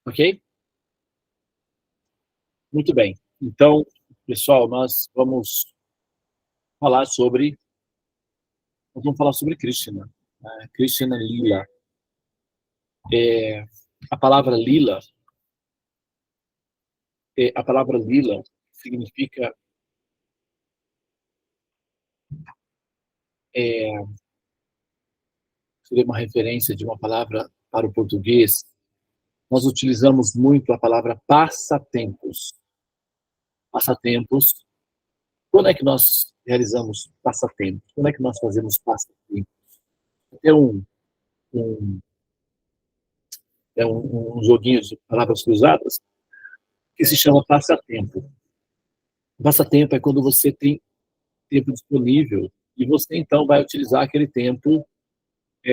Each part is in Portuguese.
Ok? Muito bem. Então, pessoal, falar sobre, nós vamos falar sobre Krishna, né? Krishna Lila. A palavra Lila, a palavra Lila significa seria uma referência de uma palavra para o português. Nós utilizamos muito a palavra passatempos. Passatempos. Quando é que nós realizamos passatempos? Quando é que nós fazemos passatempos? É um, um joguinho de palavras cruzadas que se chama passatempo. Passatempo é quando você tem tempo disponível e você então vai utilizar aquele tempo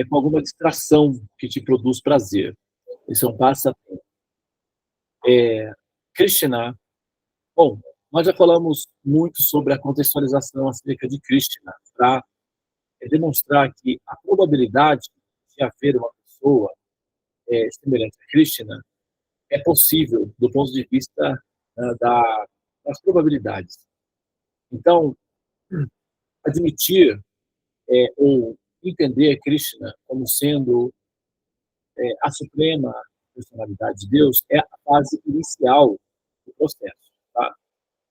com alguma distração que te produz prazer. Esse é um passatempo. Krishna, bom, nós já falamos muito sobre a contextualização acerca de Krishna, para demonstrar que a probabilidade de haver uma pessoa semelhante a Krishna é possível do ponto de vista das probabilidades. Então, admitir ou entender Krishna como sendo a suprema personalidade de Deus é a fase inicial do processo. Tá?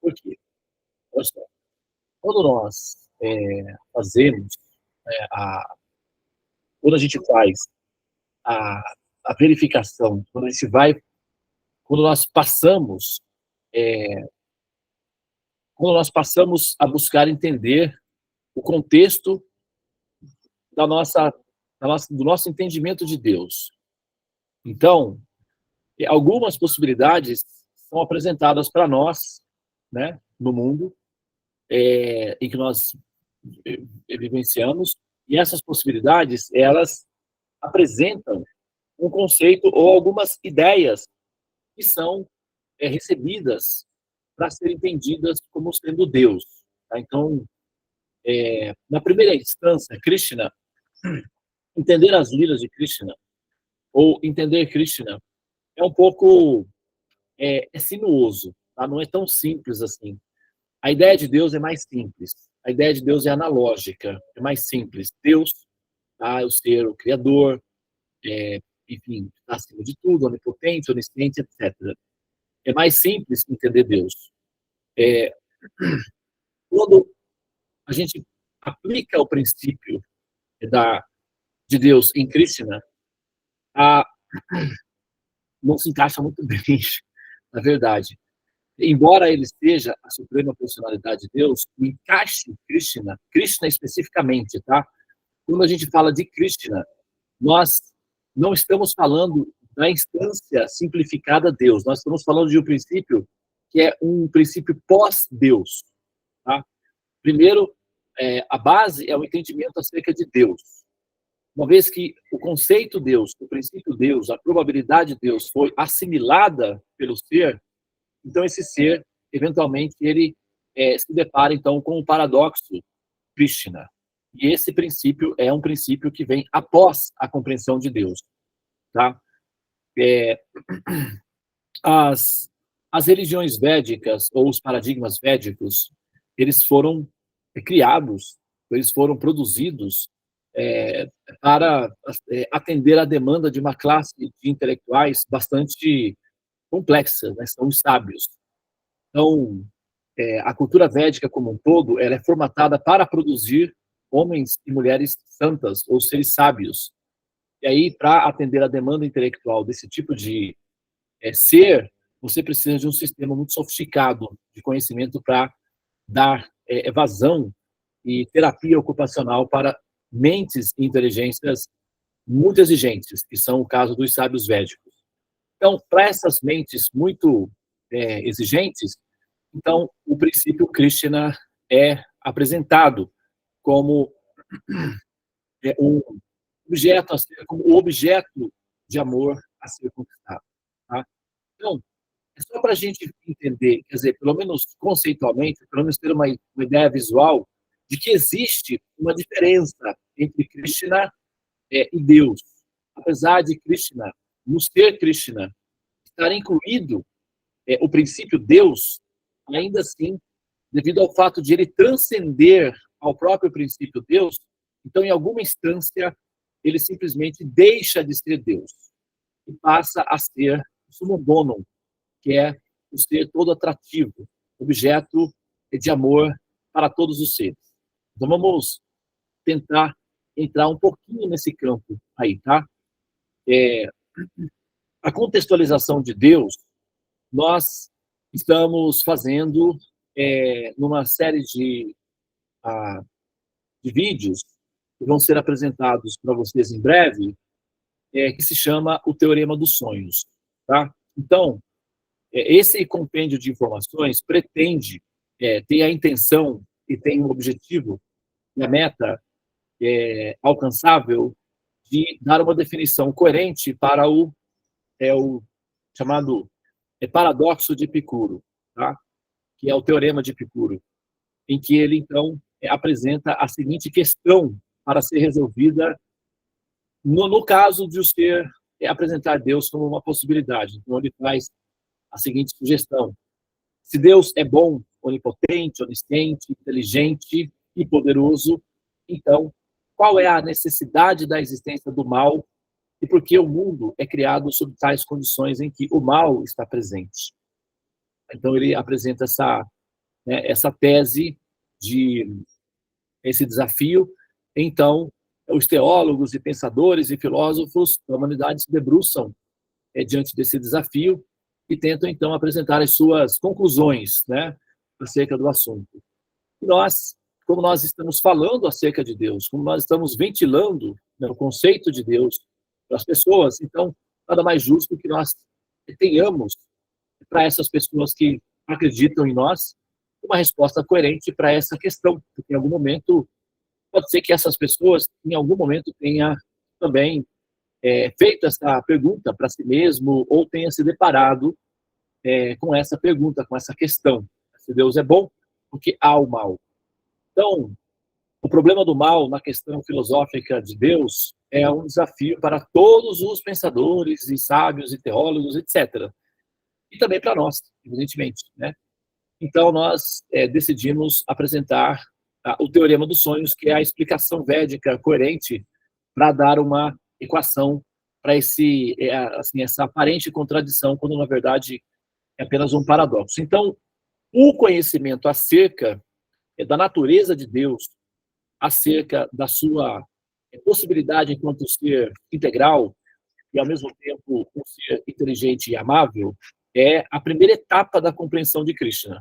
Por quê? Olha só, quando nós fazemos, quando a gente faz a, a verificação, quando nós passamos, é, quando nós passamos a buscar entender o contexto do nosso entendimento de Deus. Então, algumas possibilidades são apresentadas para nós, né, no mundo em que nós vivenciamos, e essas possibilidades, elas apresentam um conceito ou algumas ideias que são recebidas para serem entendidas como sendo Deus. Tá? Então, na primeira instância, Krishna, entender as lilas de Krishna, ou entender Krishna, é um pouco sinuoso, tá? Não é tão simples assim. A ideia de Deus é mais simples. A ideia de Deus é analógica, é mais simples. Deus, tá? É o ser, o Criador, enfim, está acima de tudo, onipotente, onisciente, etc. É mais simples entender Deus. Quando a gente aplica o princípio de Deus em Krishna, a, não se encaixa muito bem, na verdade. Embora ele seja a suprema personalidade de Deus, o encaixe em Krishna, Krishna especificamente, tá? Quando a gente fala de Krishna, nós não estamos falando da instância simplificada Deus, nós estamos falando de um princípio que é um princípio pós-Deus, tá? Primeiro, a base é o entendimento acerca de Deus. Uma vez que o conceito Deus, o princípio Deus, a probabilidade de Deus foi assimilada pelo ser, então esse ser, eventualmente, ele se depara então com o paradoxo Krishna. E esse princípio é um princípio que vem após a compreensão de Deus. Tá? As religiões védicas, ou os paradigmas védicos, eles foram criados, eles foram produzidos para atender à demanda de uma classe de intelectuais bastante complexa, né? São os sábios. Então, a cultura védica como um todo, ela é formatada para produzir homens e mulheres santas, ou seres sábios. E aí, para atender a demanda intelectual desse tipo de ser, você precisa de um sistema muito sofisticado de conhecimento para dar vazão e terapia ocupacional para mentes e inteligências muito exigentes, que são o caso dos sábios védicos. Então, para essas mentes muito exigentes, então o princípio Krishna é apresentado como um objeto, como o objeto de amor a ser conquistado. Tá? Então, é só para a gente entender, quer dizer, pelo menos conceitualmente, pelo menos ter uma ideia visual de que existe uma diferença entre Krishna e Deus. Apesar de Krishna, no ser Krishna, estar incluído o princípio Deus, ainda assim, devido ao fato de ele transcender ao próprio princípio Deus, então, em alguma instância, ele simplesmente deixa de ser Deus e passa a ser o summum bonum, que é o ser todo atrativo, objeto de amor para todos os seres. Então, vamos tentar entrar um pouquinho nesse campo aí, tá? A contextualização de Deus, nós estamos fazendo numa série de vídeos que vão ser apresentados para vocês em breve, que se chama o Teorema dos Sonhos, tá? Então, esse compêndio de informações pretende tem a intenção e tem o objetivo e a meta alcançável de dar uma definição coerente para o chamado paradoxo de Epicuro, tá? Que é o teorema de Epicuro, em que ele, então, apresenta a seguinte questão para ser resolvida no caso de o ser apresentar Deus como uma possibilidade. Então, ele faz a seguinte sugestão: se Deus é bom, onipotente, onisciente, inteligente e poderoso, então, qual é a necessidade da existência do mal e por que o mundo é criado sob tais condições em que o mal está presente? Então, ele apresenta essa tese esse desafio. Então, os teólogos e pensadores e filósofos da humanidade se debruçam diante desse desafio e tentam, então, apresentar as suas conclusões, né, acerca do assunto. E nós, como nós estamos falando acerca de Deus, como nós estamos ventilando, né, o conceito de Deus para as pessoas, então, nada mais justo que nós tenhamos, para essas pessoas que acreditam em nós, uma resposta coerente para essa questão, porque em algum momento, pode ser que essas pessoas, em algum momento, tenha também feito essa pergunta para si mesmo ou tenha se deparado com essa pergunta, com essa questão. Se Deus é bom, porque há o mal. Então, o problema do mal na questão filosófica de Deus é um desafio para todos os pensadores e sábios e teólogos, etc. E também para nós, evidentemente, né? Então, nós decidimos apresentar o Teorema dos Sonhos, que é a explicação védica coerente para dar uma equação para essa aparente contradição, quando, na verdade, é apenas um paradoxo. Então, o conhecimento acerca da natureza de Deus, acerca da sua possibilidade enquanto ser integral e, ao mesmo tempo, um ser inteligente e amável, é a primeira etapa da compreensão de Krishna.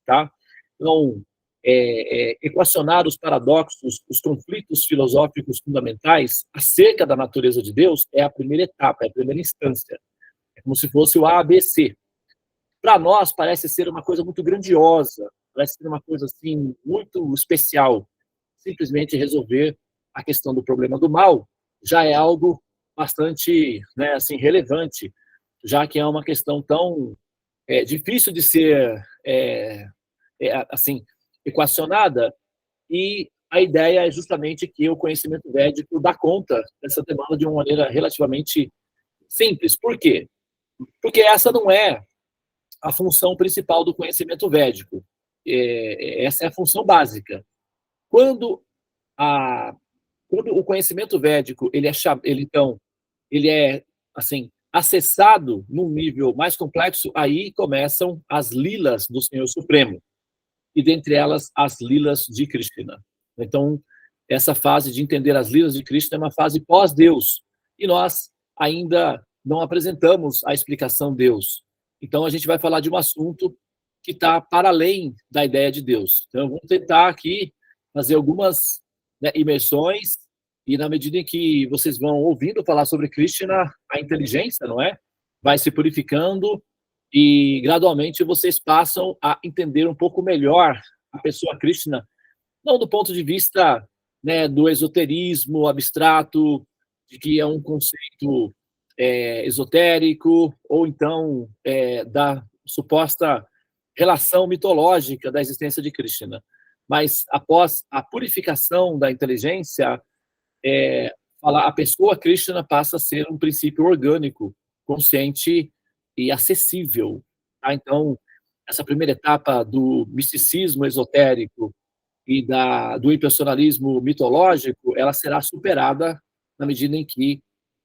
Tá? Então, equacionar os paradoxos, os conflitos filosóficos fundamentais acerca da natureza de Deus é a primeira etapa, é a primeira instância. É como se fosse o ABC. Para nós, parece ser uma coisa muito grandiosa, parece ser uma coisa assim, muito especial. Simplesmente resolver a questão do problema do mal já é algo bastante, né, assim, relevante, já que é uma questão tão difícil de ser assim, equacionada, e a ideia é justamente que o conhecimento védico dá conta dessa demanda de uma maneira relativamente simples. Por quê? Porque essa não é a função principal do conhecimento védico. Essa é a função básica. Quando o conhecimento védico ele é assim acessado num nível mais complexo, aí começam as lilas do Senhor Supremo, e dentre elas as lilas de Krishna. Então, essa fase de entender as lilas de Krishna é uma fase pós-Deus, e nós ainda não apresentamos a explicação Deus. Então, a gente vai falar de um assunto que está para além da ideia de Deus. Então, vamos tentar aqui fazer algumas imersões, e na medida em que vocês vão ouvindo falar sobre Krishna, a inteligência, não é? Vai se purificando, e gradualmente vocês passam a entender um pouco melhor a pessoa Krishna, não do ponto de vista, né, do esoterismo abstrato, de que é um conceito esotérico, ou então da suposta relação mitológica da existência de Krishna. Mas após a purificação da inteligência, a pessoa Krishna passa a ser um princípio orgânico, consciente e acessível, tá. Então, essa primeira etapa do misticismo esotérico e do impressionismo mitológico, ela será superada na medida em que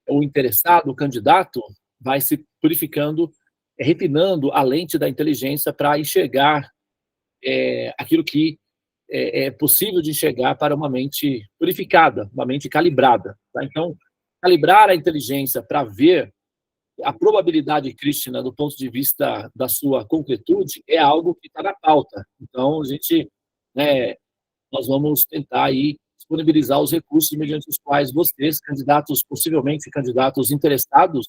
o interessado, o candidato, vai se purificando, refinando a lente da inteligência para enxergar aquilo que é possível de enxergar para uma mente purificada, uma mente calibrada. Tá? Então, calibrar a inteligência para ver a probabilidade crística do ponto de vista da sua concretude é algo que está na pauta. Então, a gente, né, nós vamos tentar aí disponibilizar os recursos mediante os quais vocês, candidatos, possivelmente candidatos interessados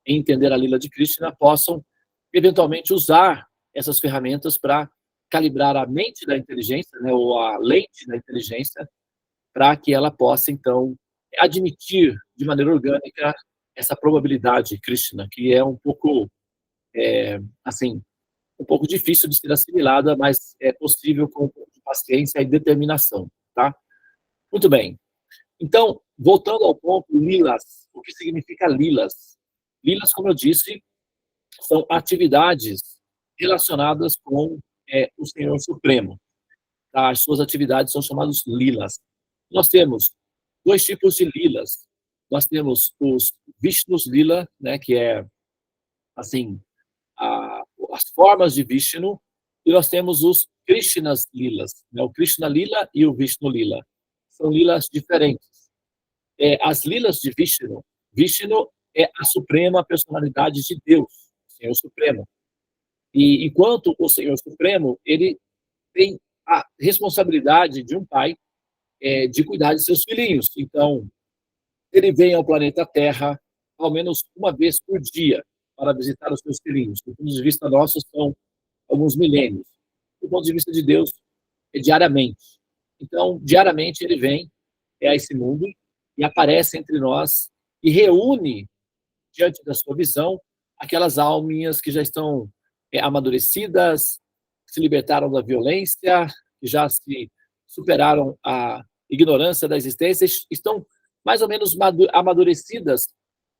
em entender a Lila de Krishna, possam eventualmente usar essas ferramentas para calibrar a mente da inteligência, né, ou a lente da inteligência, para que ela possa, então, admitir de maneira orgânica essa probabilidade Krishna, que é um pouco, assim, um pouco difícil de ser assimilada, mas é possível com um pouco de paciência e determinação, tá? Muito bem. Então, voltando ao ponto, lilas, o que significa lilas? Lilas, como eu disse, são atividades relacionadas com o Senhor Supremo. Tá? As suas atividades são chamadas lilas. Nós temos dois tipos de lilas. Nós temos os Vishnus Lila, né, que é, assim, as formas de Vishnu, e nós temos os Krishnas Lilas, né, o Krishna Lila e o Vishnu Lila. São lilas diferentes. As lilas de Vishnu, Vishnu é a suprema personalidade de Deus, o Senhor Supremo. E enquanto o Senhor Supremo, ele tem a responsabilidade de um pai de cuidar de seus filhinhos. Então, ele vem ao planeta Terra ao menos uma vez por dia para visitar os seus filhinhos. Do ponto de vista nosso, são alguns milênios. Do ponto de vista de Deus, é diariamente. Então, diariamente ele vem a esse mundo e aparece entre nós e reúne, diante da sua visão, aquelas alminhas que já estão amadurecidas, que se libertaram da violência, que já se superaram a ignorância da existência, estão mais ou menos amadurecidas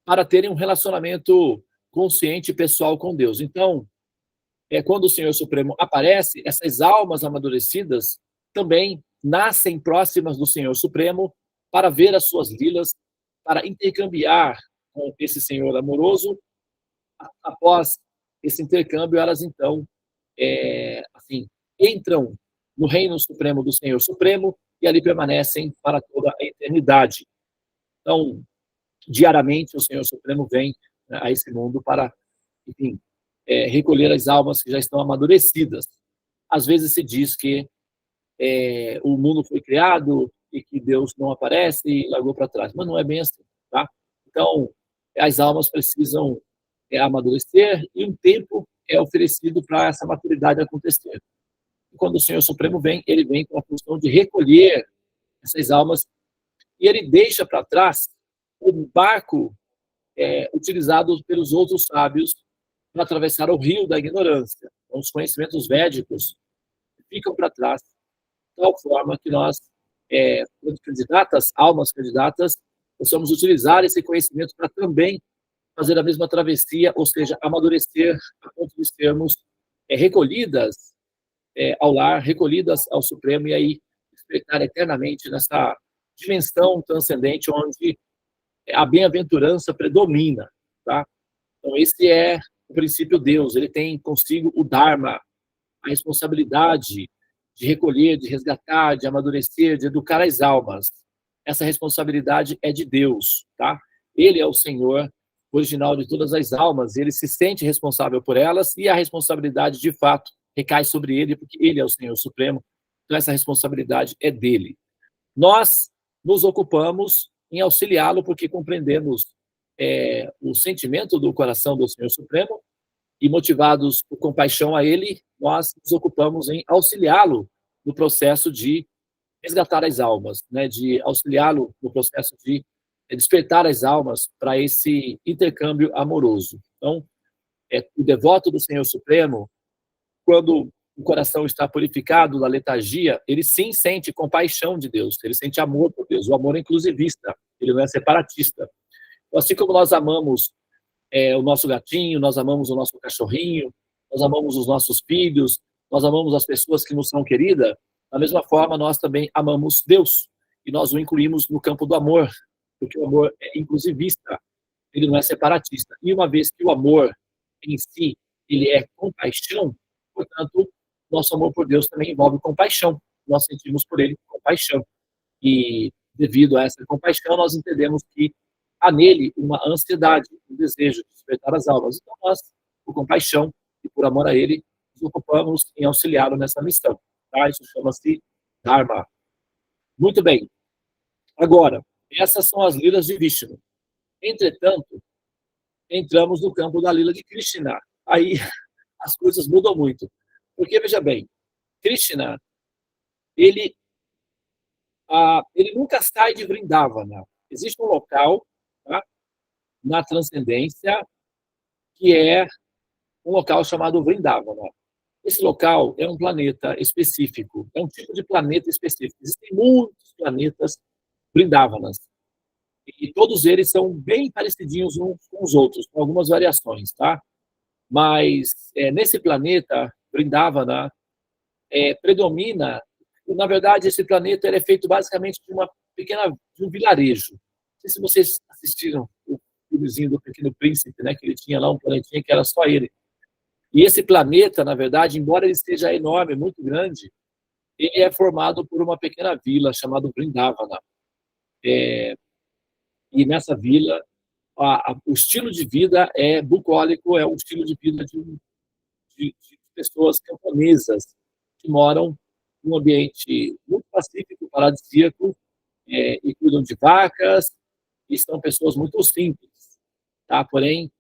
para terem um relacionamento consciente e pessoal com Deus. Então, quando o Senhor Supremo aparece, essas almas amadurecidas também nascem próximas do Senhor Supremo para ver as suas lilas, para intercambiar com esse Senhor amoroso. Após esse intercâmbio, elas então assim, entram no reino supremo do Senhor Supremo e ali permanecem para toda a eternidade. Então, diariamente, o Senhor Supremo vem, né, a esse mundo para, enfim, recolher as almas que já estão amadurecidas. Às vezes se diz que o mundo foi criado e que Deus não aparece e largou para trás, mas não é bem assim, tá? Então, as almas precisam amadurecer e um tempo é oferecido para essa maturidade acontecer. E quando o Senhor Supremo vem, ele vem com a função de recolher essas almas e ele deixa para trás o barco utilizado pelos outros sábios para atravessar o rio da ignorância. Então, os conhecimentos védicos ficam para trás, de tal forma que nós, candidatas, almas candidatas, possamos utilizar esse conhecimento para também fazer a mesma travessia, ou seja, amadurecer a ponto de sermos recolhidas ao lar, recolhidas ao Supremo e aí despertar eternamente nessa dimensão transcendente onde a bem-aventurança predomina, tá? Então, esse é o princípio Deus, ele tem consigo o Dharma, a responsabilidade de recolher, de resgatar, de amadurecer, de educar as almas. Essa responsabilidade é de Deus, tá? Ele é o Senhor original de todas as almas, ele se sente responsável por elas e a responsabilidade, de fato, recai sobre ele, porque ele é o Senhor Supremo, então essa responsabilidade é dele. Nós nos ocupamos em auxiliá-lo, porque compreendemos o sentimento do coração do Senhor Supremo e, motivados por compaixão a ele, nós nos ocupamos em auxiliá-lo no processo de resgatar as almas, né, de auxiliá-lo no processo de despertar as almas para esse intercâmbio amoroso. Então, o devoto do Senhor Supremo, quando o coração está purificado da letargia, ele sim sente compaixão de Deus, ele sente amor por Deus. O amor é inclusivista, ele não é separatista. Então, assim como nós amamos o nosso gatinho, nós amamos o nosso cachorrinho, nós amamos os nossos filhos, nós amamos as pessoas que nos são queridas, da mesma forma nós também amamos Deus, e nós o incluímos no campo do amor, porque o amor é inclusivista, ele não é separatista. E uma vez que o amor em si, ele é compaixão, portanto, nosso amor por Deus também envolve compaixão. Nós sentimos por ele compaixão. E devido a essa compaixão, nós entendemos que há nele uma ansiedade, um desejo de despertar as almas. Então nós, por compaixão e por amor a ele, nos ocupamos em auxiliá-lo nessa missão. Tá? Isso chama-se Dharma. Muito bem. Agora, essas são as lilas de Vishnu. Entretanto, entramos no campo da lila de Krishna. Aí as coisas mudam muito. Porque, veja bem, Krishna, ele nunca sai de Vrindavana. Existe um local, tá, na transcendência que é um local chamado Vrindavana. Esse local é um planeta específico, é um tipo de planeta específico. Existem muitos planetas Vrindavanas. E todos eles são bem parecidinhos uns com os outros, com algumas variações, tá? Mas nesse planeta, Vrindavana, predomina. Na verdade, esse planeta é feito basicamente de um vilarejo. Não sei se vocês assistiram o filmezinho do Pequeno Príncipe, né? Que ele tinha lá um planetinha que era só ele. E esse planeta, na verdade, embora ele seja enorme, muito grande, ele é formado por uma pequena vila chamada Vrindavana. E nessa vila, o estilo de vida é bucólico, é um estilo de vida de pessoas camponesas que moram num ambiente muito pacífico, paradisíaco, e cuidam de vacas, e são pessoas muito simples, tá? Porém,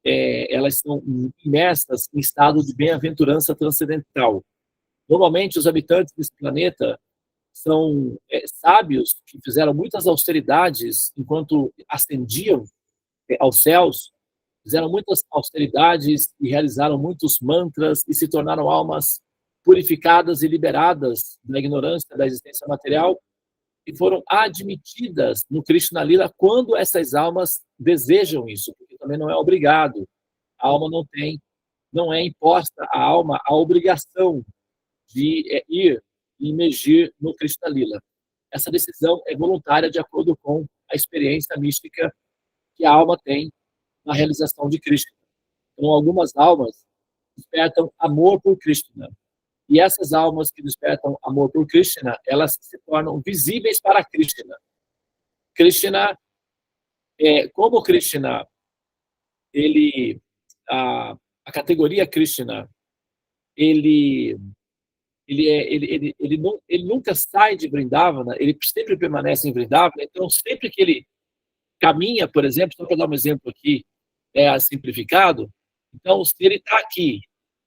elas são imersas em estado de bem-aventurança transcendental. Normalmente, os habitantes desse planeta são sábios que fizeram muitas austeridades enquanto ascendiam aos céus, fizeram muitas austeridades e realizaram muitos mantras e se tornaram almas purificadas e liberadas da ignorância da existência material e foram admitidas no Krishna Lila quando essas almas desejam isso, porque também não é obrigado. A alma não é imposta à alma a obrigação de ir e imergir no Krishna Lila. Essa decisão é voluntária de acordo com a experiência mística que a alma tem na realização de Krishna. Então, algumas almas despertam amor por Krishna. E essas almas que despertam amor por Krishna, elas se tornam visíveis para Krishna. Krishna, como Krishna, a categoria Krishna, ele nunca sai de Vrindavana, ele sempre permanece em Vrindavana, então sempre que ele caminha, por exemplo, só para dar um exemplo aqui, simplificado, então se ele está aqui,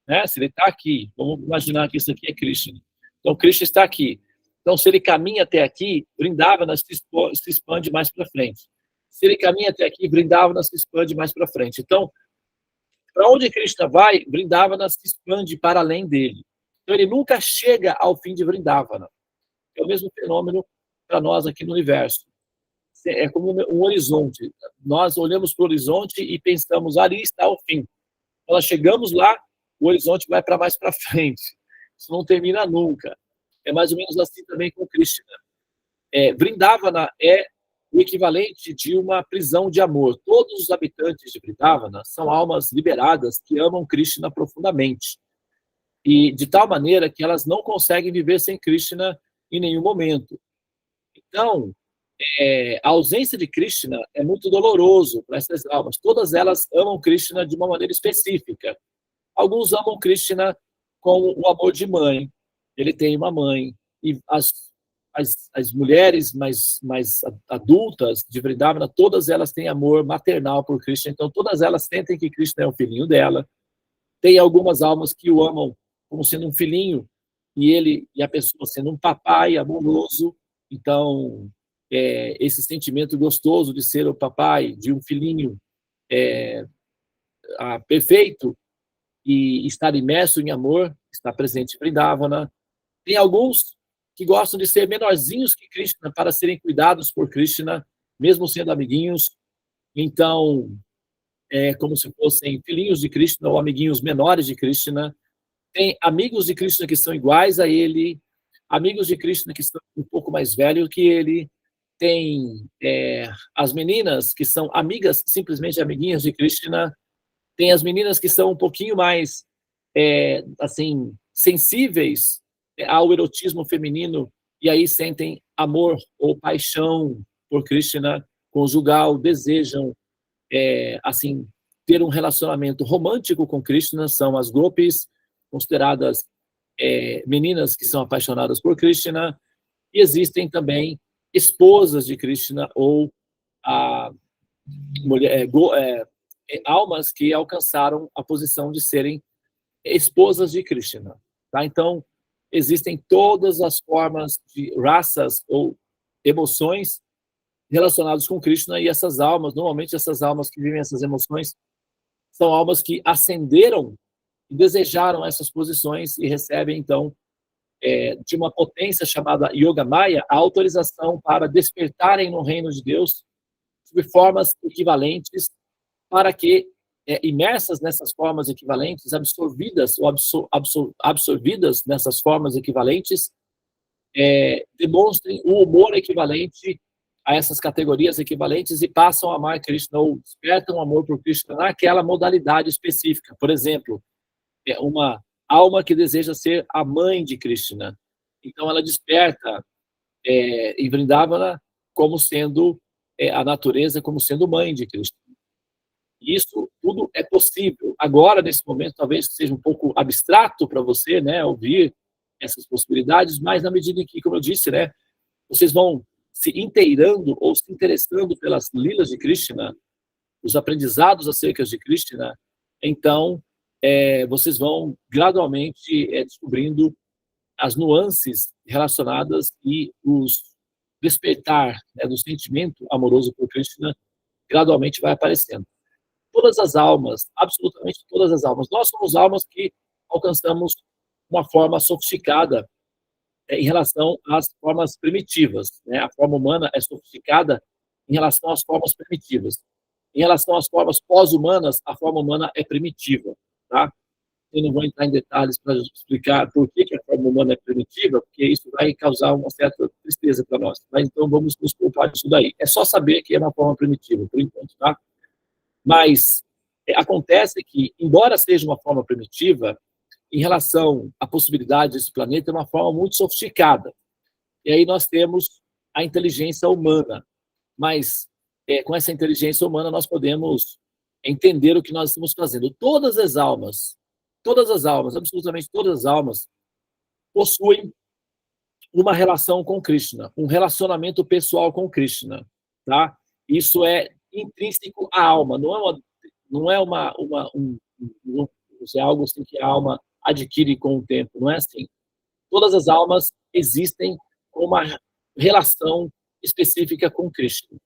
né, se ele está aqui, vamos imaginar que isso aqui é Krishna, então Krishna está aqui, então se ele caminha até aqui, Vrindavana se expande mais para frente, se ele caminha até aqui, Vrindavana se expande mais para frente, então para onde Krishna vai, Vrindavana se expande para além dele. Então, ele nunca chega ao fim de Vrindavana. É o mesmo fenômeno para nós aqui no universo. É como um horizonte. Nós olhamos para o horizonte e pensamos, ali está o fim. Quando nós chegamos lá, o horizonte vai para mais para frente. Isso não termina nunca. É mais ou menos assim também com Krishna. Vrindavana é o equivalente de uma prisão de amor. Todos os habitantes de Vrindavana são almas liberadas que amam Krishna profundamente. E de tal maneira que elas não conseguem viver sem Krishna em nenhum momento. Então, a ausência de Krishna é muito doloroso para essas almas. Todas elas amam Krishna de uma maneira específica. Alguns amam Krishna com o amor de mãe. Ele tem uma mãe. E as mulheres mais adultas de Vrindavana, todas elas têm amor maternal por Krishna. Então, todas elas sentem que Krishna é o filhinho dela. Tem algumas almas que o amam como sendo um filhinho e a pessoa sendo um papai amoroso. Então, esse sentimento gostoso de ser o papai de um filhinho perfeito e estar imerso em amor, está presente em Vrindavana. Tem alguns que gostam de ser menorzinhos que Krishna para serem cuidados por Krishna, mesmo sendo amiguinhos. Então, como se fossem filhinhos de Krishna ou amiguinhos menores de Krishna. Tem amigos de Krishna que são iguais a ele, amigos de Krishna que são um pouco mais velhos que ele. Tem as meninas que são amigas, simplesmente amiguinhas de Krishna. Tem as meninas que são um pouquinho mais, assim, sensíveis ao erotismo feminino e aí sentem amor ou paixão por Krishna conjugal, desejam, assim, ter um relacionamento romântico com Krishna. São as gopis, consideradas meninas que são apaixonadas por Krishna. E existem também esposas de Krishna ou almas que alcançaram a posição de serem esposas de Krishna. Tá? Então, existem todas as formas de raças ou emoções relacionadas com Krishna, e essas almas, normalmente essas almas que vivem essas emoções, são almas que ascenderam e desejaram essas posições e recebem, então, de uma potência chamada Yoga Maya, a autorização para despertarem no reino de Deus sob formas equivalentes, para que, imersas nessas formas equivalentes, absorvidas ou absorvidas nessas formas equivalentes, demonstrem o humor equivalente a essas categorias equivalentes e passam a amar Krishna ou despertam amor por Krishna naquela modalidade específica. Por exemplo, uma alma que deseja ser a mãe de Krishna. Então, ela desperta em Vrindavana como sendo a natureza, como sendo mãe de Krishna. Isso tudo é possível. Agora, nesse momento, talvez seja um pouco abstrato para você, né, ouvir essas possibilidades, mas na medida em que, como eu disse, né, vocês vão se inteirando ou se interessando pelas lilas de Krishna, os aprendizados acerca de Krishna, então vocês vão gradualmente descobrindo as nuances relacionadas e os despertar do sentimento amoroso por Krishna gradualmente vai aparecendo. Todas as almas, absolutamente todas as almas, nós somos almas que alcançamos uma forma sofisticada em relação às formas primitivas, né? A forma humana é sofisticada em relação às formas primitivas. Em relação às formas pós-humanas, a forma humana é primitiva, tá? Eu não vou entrar em detalhes para explicar por que a forma humana é primitiva, porque isso vai causar uma certa tristeza para nós. Mas então vamos nos culpar disso daí. É só saber que é uma forma primitiva, por enquanto, tá? Mas acontece que, embora seja uma forma primitiva, em relação à possibilidade desse planeta, é uma forma muito sofisticada. E aí nós temos a inteligência humana. Mas com essa inteligência humana nós podemos entender o que nós estamos fazendo. Todas as almas, absolutamente todas as almas, possuem uma relação com Krishna, um relacionamento pessoal com Krishna, tá? Isso é intrínseco à alma, não é algo assim que a alma adquire com o tempo, não é assim. Todas as almas existem com uma relação específica com Krishna,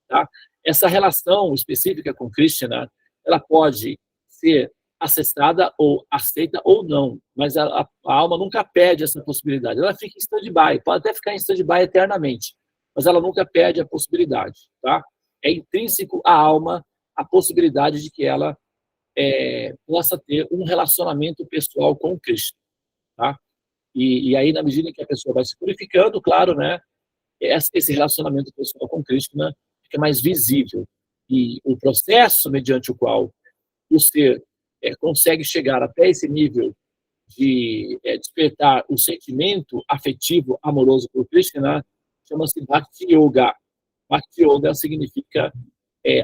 tá? Essa relação específica com Krishna, ela pode ser acessada ou aceita ou não, mas a alma nunca perde essa possibilidade. Ela fica em stand-by, pode até ficar em stand-by eternamente, mas ela nunca perde a possibilidade, tá? É intrínseco à alma a possibilidade de que ela possa ter um relacionamento pessoal com Krishna, tá? E aí, na medida que a pessoa vai se purificando, claro, né, esse relacionamento pessoal com Krishna fica mais visível. E o processo mediante o qual o ser consegue chegar até esse nível de despertar o sentimento afetivo, amoroso por Krishna, chama-se Bhakti Yoga. Bhakti Yoga significa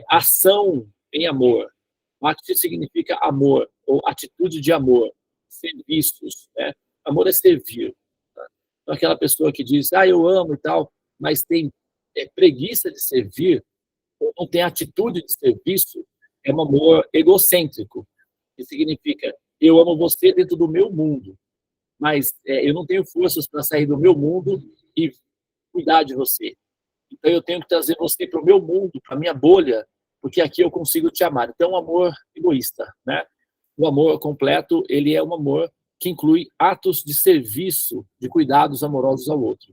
ação em amor. Bhakti significa amor, ou atitude de amor, serviços, né? Amor é servir. Tá? Então, aquela pessoa que diz, eu amo e tal, mas tem preguiça de servir, ou não tem atitude de serviço, é um amor egocêntrico, que significa, eu amo você dentro do meu mundo, mas eu não tenho forças para sair do meu mundo e cuidar de você. Então, eu tenho que trazer você para o meu mundo, para a minha bolha, porque aqui eu consigo te amar. Então, é um amor egoísta, né? O amor completo, ele é um amor que inclui atos de serviço, de cuidados amorosos ao outro.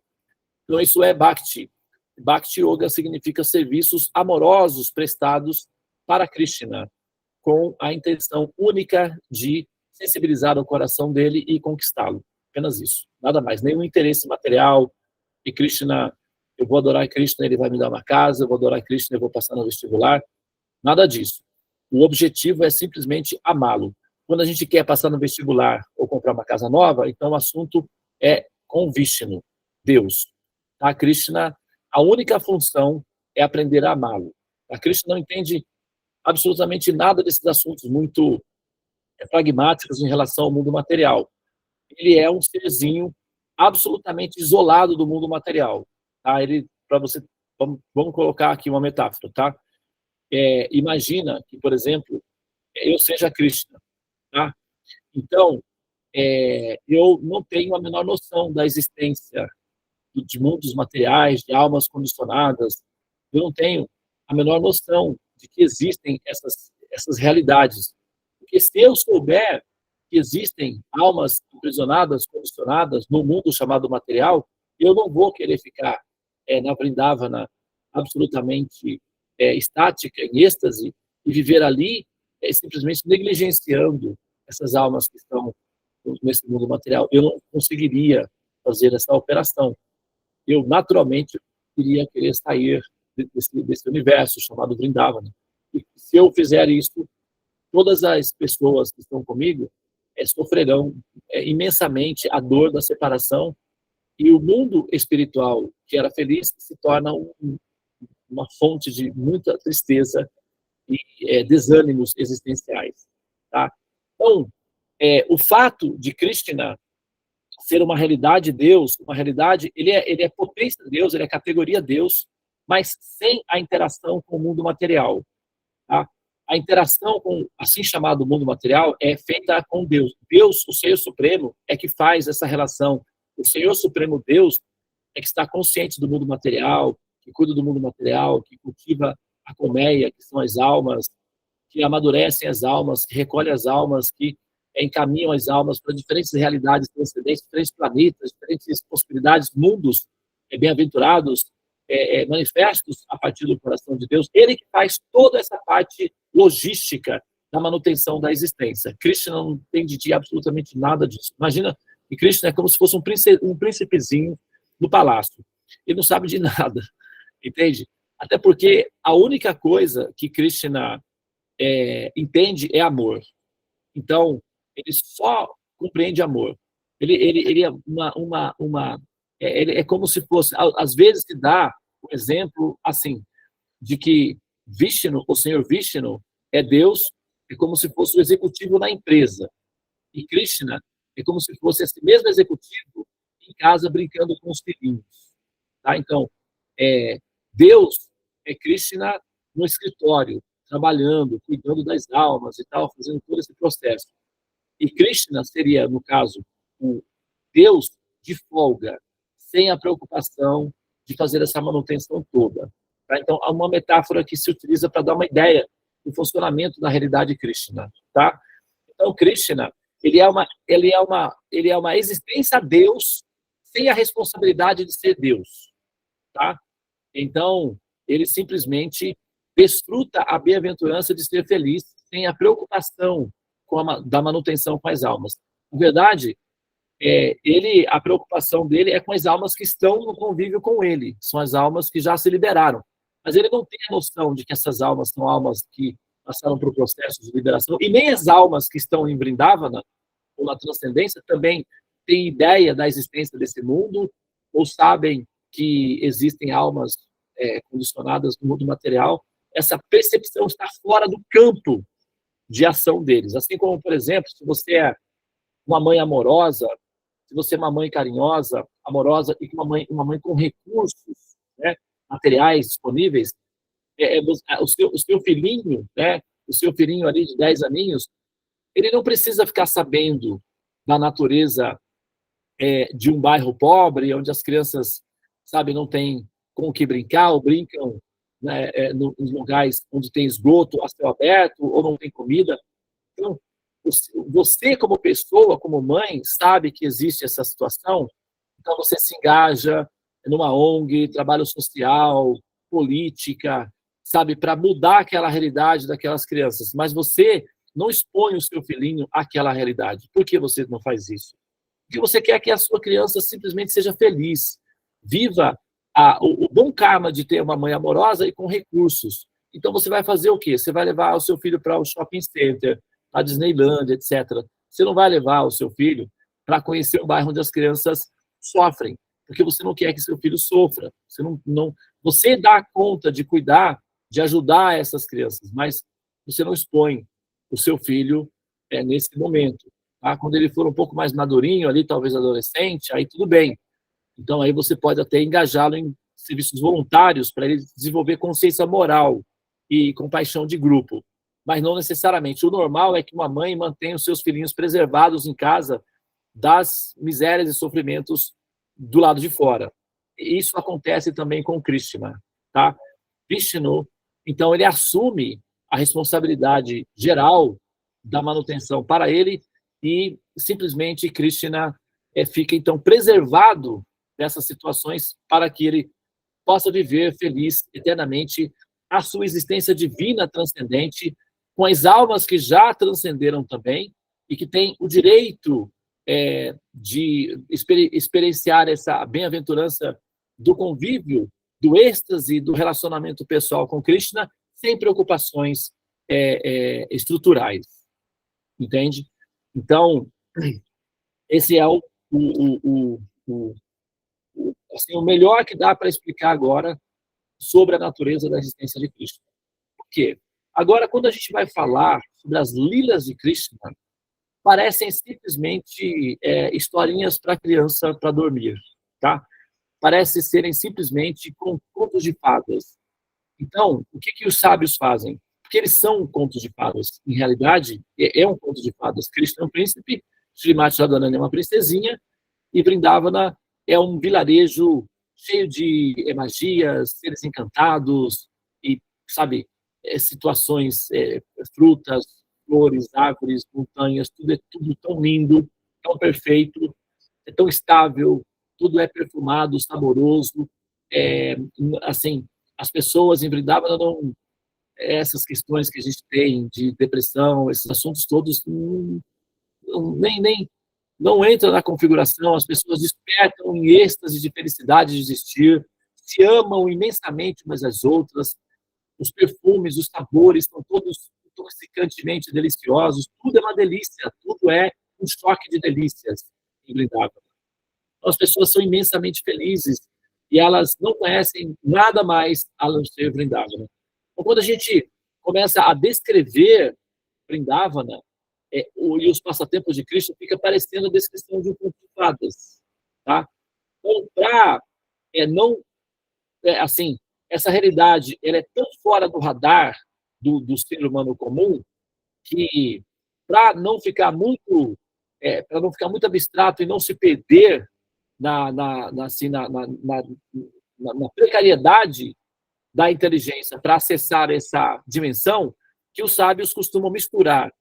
Então, isso é Bhakti. Bhakti Yoga significa serviços amorosos prestados para Krishna. com a intenção única de sensibilizar o coração dele e conquistá-lo. Apenas isso. Nada mais. Nenhum interesse material. E Krishna, eu vou adorar Krishna, ele vai me dar uma casa, eu vou adorar Krishna, eu vou passar no vestibular. Nada disso. O objetivo é simplesmente amá-lo. Quando a gente quer passar no vestibular ou comprar uma casa nova, então o assunto é com Vishnu, Deus. A Krishna, a única função é aprender a amá-lo. A Krishna não entende absolutamente nada desses assuntos muito pragmáticos em relação ao mundo material. Ele é um serzinho absolutamente isolado do mundo material. Tá? Ele, para você, vamos colocar aqui uma metáfora, tá? Imagina que, por exemplo, eu seja Krishna, tá? Então, eu não tenho a menor noção da existência de mundos materiais, de almas condicionadas. Eu não tenho a menor noção de que existem essas realidades. Porque se eu souber que existem almas aprisionadas, condicionadas no mundo chamado material, eu não vou querer ficar na Vrindavana absolutamente estática, em êxtase, e viver ali simplesmente negligenciando essas almas que estão nesse mundo material. Eu não conseguiria fazer essa operação. Eu, naturalmente, iria querer sair desse universo chamado Vrindavana. E se eu fizer isso, todas as pessoas que estão comigo sofrerão imensamente a dor da separação, e o mundo espiritual, que era feliz, se torna uma fonte de muita tristeza e desânimos existenciais. Tá? Então, o fato de Krishna ser uma realidade Deus, uma realidade, ele é potência Deus, ele é categoria Deus, mas sem a interação com o mundo material. Tá? A interação com assim chamado mundo material é feita com Deus. Deus, o Senhor Supremo, é que faz essa relação. O Senhor Supremo Deus é que está consciente do mundo material, que cuida do mundo material, que cultiva a colmeia, que são as almas, que amadurecem as almas, que recolhe as almas, que encaminham as almas para diferentes realidades transcendentes, diferentes planetas, diferentes possibilidades, mundos bem-aventurados, manifestos a partir do coração de Deus. Ele que faz toda essa parte logística da manutenção da existência. Krishna não entende de absolutamente nada disso. Imagina que Krishna é como se fosse um príncipezinho no palácio. Ele não sabe de nada, entende? Até porque a única coisa que Krishna entende é amor. Então, ele só compreende amor. Ele é ele é como se fosse, às vezes se dá um exemplo assim, de que Vishnu, o Senhor Vishnu, é Deus, é como se fosse o executivo na empresa. E Krishna é como se fosse esse mesmo executivo em casa brincando com os filhinhos. Tá? Então, Deus é Krishna no escritório, trabalhando, cuidando das almas e tal, fazendo todo esse processo. E Krishna seria, no caso, o Deus de folga, sem a preocupação de fazer essa manutenção toda. Tá? Então, há uma metáfora que se utiliza para dar uma ideia do funcionamento da realidade Krishna. Tá? Então, Krishna, ele é uma existência a Deus sem a responsabilidade de ser Deus. Tá? Então, ele simplesmente desfruta a bem-aventurança de ser feliz sem a preocupação da manutenção com as almas. Na verdade, a preocupação dele é com as almas que estão no convívio com ele, são as almas que já se liberaram. Mas ele não tem a noção de que essas almas são almas que passaram por um processo de liberação, e nem as almas que estão em Vrindavana, ou na transcendência, também têm ideia da existência desse mundo, ou sabem que existem almas condicionadas no mundo material. Essa percepção está fora do campo de ação deles. Assim como, por exemplo, se você é uma mãe amorosa, se você é uma mãe carinhosa, amorosa, e uma mãe com recursos, né, materiais disponíveis, o seu filhinho, né, o seu filhinho ali de 10 aninhos, ele não precisa ficar sabendo da natureza de um bairro pobre, onde as crianças, sabe, não têm com o que brincar, ou brincam, né, nos lugares onde tem esgoto a céu aberto, ou não tem comida. Então, você, como pessoa, como mãe, sabe que existe essa situação, então você se engaja numa ONG, trabalho social, política, sabe, para mudar aquela realidade daquelas crianças, mas você não expõe o seu filhinho àquela realidade. Por que você não faz isso? Porque você quer que a sua criança simplesmente seja feliz, viva o bom karma de ter uma mãe amorosa e com recursos. Então você vai fazer o quê? Você vai levar o seu filho para o shopping center, a Disneyland, etc. Você não vai levar o seu filho para conhecer um bairro onde as crianças sofrem, porque você não quer que seu filho sofra. Você dá conta de cuidar, de ajudar essas crianças, mas você não expõe o seu filho nesse momento. Tá? Quando ele for um pouco mais madurinho, ali, talvez adolescente, aí tudo bem. Então, aí você pode até engajá-lo em serviços voluntários para ele desenvolver consciência moral e compaixão de grupo. Mas não necessariamente. O normal é que uma mãe mantenha os seus filhinhos preservados em casa das misérias e sofrimentos do lado de fora. E isso acontece também com Krishna. Tá? Vishnu, então, ele assume a responsabilidade geral da manutenção para ele e simplesmente Krishna fica, então, preservado dessas situações para que ele possa viver feliz eternamente a sua existência divina transcendente com as almas que já transcenderam também e que têm o direito de experienciar essa bem-aventurança do convívio, do êxtase, do relacionamento pessoal com Krishna, sem preocupações estruturais. Entende? Então, esse é assim, o melhor que dá para explicar agora sobre a natureza da existência de Krishna. Por quê? Agora, quando a gente vai falar sobre as lilas de Krishna, parecem simplesmente historinhas para criança para dormir, tá? Parece serem simplesmente contos de fadas. Então, o que os sábios fazem? Porque eles são contos de fadas. Em realidade, é um conto de fadas. Krishna é um príncipe, Srimati Radharani é uma princesinha, e Vrindavana é um vilarejo cheio de magias, seres encantados, e, sabe, situações, frutas, flores, árvores, montanhas, tudo é tudo tão lindo, tão perfeito, é tão estável, tudo é perfumado, saboroso. Assim, as pessoas em Vrindavana não, essas questões que a gente tem de depressão, esses assuntos todos, nem não entra na configuração, as pessoas despertam em êxtase de felicidade de existir, se amam imensamente umas às outras, os perfumes, os sabores são todos intoxicantemente deliciosos, tudo é uma delícia, tudo é um choque de delícias em Vrindavana. Então, as pessoas são imensamente felizes e elas não conhecem nada mais a não ser Vrindavana. Então, quando a gente começa a descrever Vrindavana, e os passatempos de Cristo, fica parecendo a descrição de um conto de fadas. Tá? Então, para não. Assim, essa realidade ela é tão fora do radar do ser humano comum que, para não ficar muito. Para não ficar muito abstrato e não se perder assim, na precariedade da inteligência para acessar essa dimensão, que os sábios costumam misturar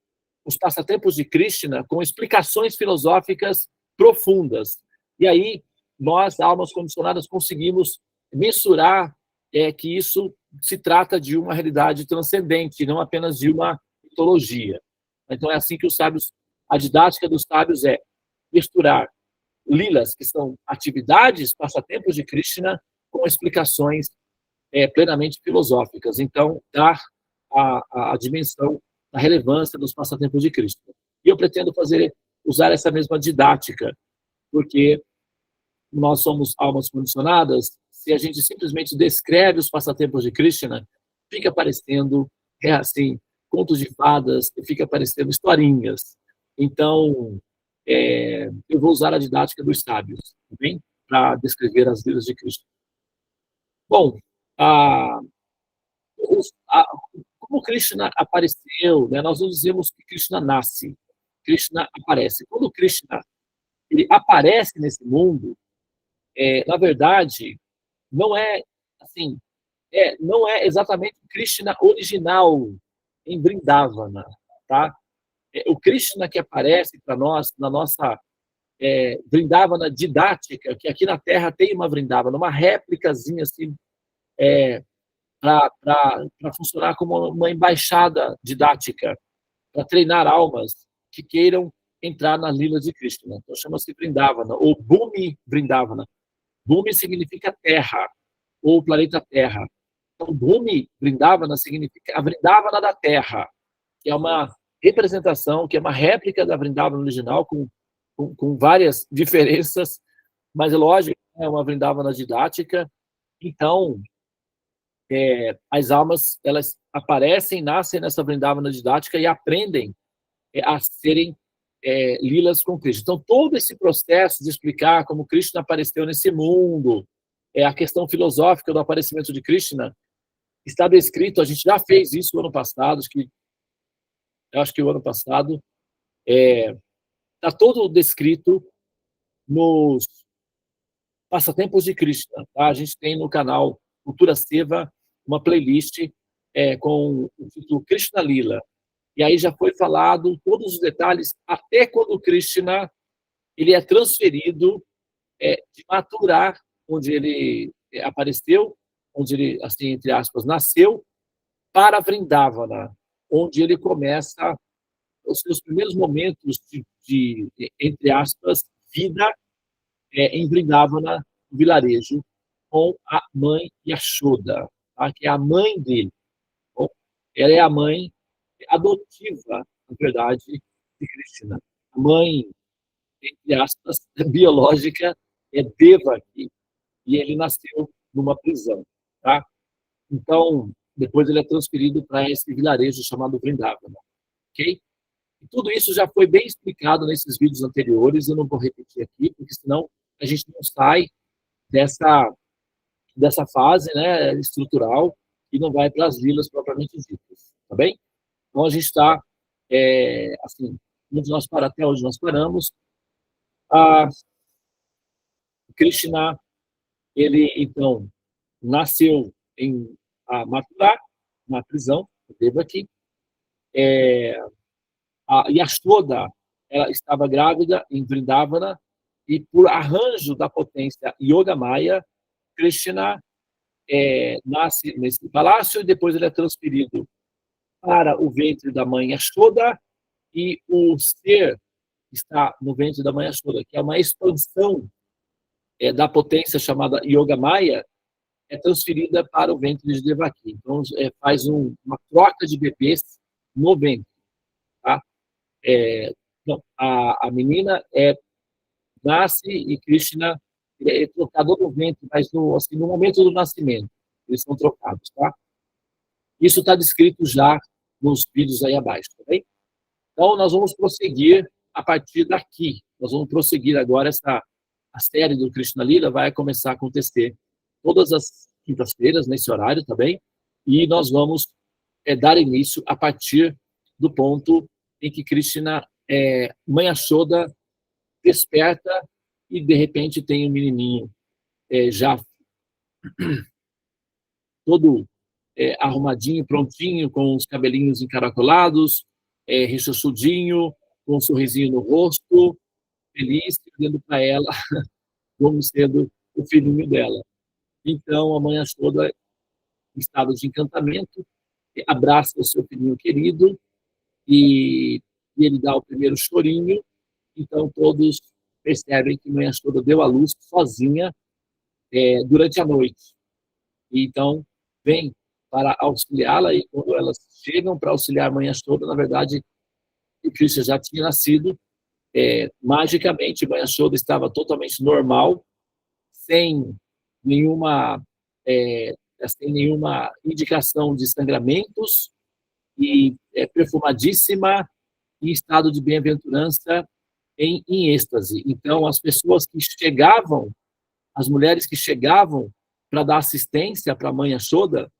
os passatempos de Krishna com explicações filosóficas profundas. E aí, nós, almas condicionadas, conseguimos mensurar que isso se trata de uma realidade transcendente, não apenas de uma mitologia. Então, é assim que os sábios, a didática dos sábios é misturar lilas, que são atividades, passatempos de Krishna, com explicações plenamente filosóficas. Então, dar a dimensão da relevância dos passatempos de Cristo. E eu pretendo usar essa mesma didática, porque nós somos almas condicionadas, se a gente simplesmente descreve os passatempos de Krishna, fica parecendo, assim, contos de fadas, fica parecendo historinhas. Então, eu vou usar a didática dos sábios, bem, para descrever as vidas de Cristo. Bom, como Krishna apareceu, né, nós não dizemos que Krishna nasce, Krishna aparece. Quando Krishna ele aparece nesse mundo, na verdade, não é assim, não é exatamente o Krishna original em Vrindavana, tá? O Krishna que aparece para nós na nossa Vrindavana didática, que aqui na Terra tem uma Vrindavana, uma réplicazinha assim, para funcionar como uma embaixada didática, para treinar almas que queiram entrar nas lilas de Krishna. Então, chama-se Vrindavana, ou Bhumi Vrindavana. Bhumi significa terra, ou planeta Terra. Então, Bhumi Vrindavana significa a Vrindavana da Terra, que é uma representação, que é uma réplica da Vrindavana original, com várias diferenças, mas é lógico, é uma Vrindavana didática. Então, as almas, elas aparecem, nascem nessa Vrindavana didática e aprendem a serem lilas com Krishna. Então, todo esse processo de explicar como Krishna apareceu nesse mundo, a questão filosófica do aparecimento de Krishna, está descrito, a gente já fez isso no ano passado, acho que o ano passado, está todo descrito nos Passatempos de Krishna. Tá? A gente tem no canal Cultura Seva uma playlist com o título Krishna Lila. E aí já foi falado todos os detalhes, até quando Krishna ele é transferido de Mathura, onde ele apareceu, onde ele, assim, entre aspas, nasceu, para Vrindavana, onde ele começa os seus primeiros momentos de entre aspas, vida em Vrindavana, no vilarejo, com a mãe Yashoda, tá? Que é a mãe dele. Bom, ela é a mãe adotiva, na verdade, de Krishna. A mãe, entre aspas, biológica é Devaki, e ele nasceu numa prisão. Tá? Então, depois ele é transferido para esse vilarejo chamado Vrindavana. Ok? E tudo isso já foi bem explicado nesses vídeos anteriores, eu não vou repetir aqui, porque senão a gente não sai dessa fase, né, estrutural e não vai para as lilas propriamente ditas, tá bem? Então a gente está, assim, até onde nós paramos, a Krishna, ele então nasceu em Mathura, na prisão, Devaki. A Yashoda, ela estava grávida em Vrindavana, e por arranjo da potência Yogamaya, Krishna nasce nesse palácio e depois ele é transferido para o ventre da mãe Yashoda, e o ser está no ventre da mãe Yashoda, que é uma expansão da potência chamada Yogamaya, é transferida para o ventre de Devaki. Então, faz uma troca de bebês no ventre. Tá? Não, a menina nasce e Krishna é trocado no ventre, mas assim, no momento do nascimento, eles são trocados. Tá? Isso está descrito já nos vídeos aí abaixo. Tá bem? Então, nós vamos prosseguir a partir daqui. Nós vamos prosseguir agora a série do Krishna Lila vai começar a acontecer todas as quintas-feiras, nesse horário também, e nós vamos dar início a partir do ponto em que Krishna, mãe Yashoda, desperta e, de repente, tem um menininho já todo arrumadinho, prontinho, com os cabelinhos encaracolados, rechonchudinho, com um sorrisinho no rosto, feliz, olhando para ela como sendo o filhinho dela. Então, a mãe Yashoda, em estado de encantamento, abraça o seu filhinho querido e ele dá o primeiro chorinho. Então, todos percebem que a mãe Yashoda deu à luz sozinha durante a noite. E, então, vem para auxiliá-la, e quando elas chegam para auxiliar a mãe Yashoda, na verdade, o Krishna já tinha nascido. Magicamente, mãe Yashoda estava totalmente normal, sem nenhuma indicação de sangramentos, e perfumadíssima, em estado de bem-aventurança, em êxtase. Então, as pessoas que chegavam, as mulheres que chegavam para dar assistência para a mãe Yashoda,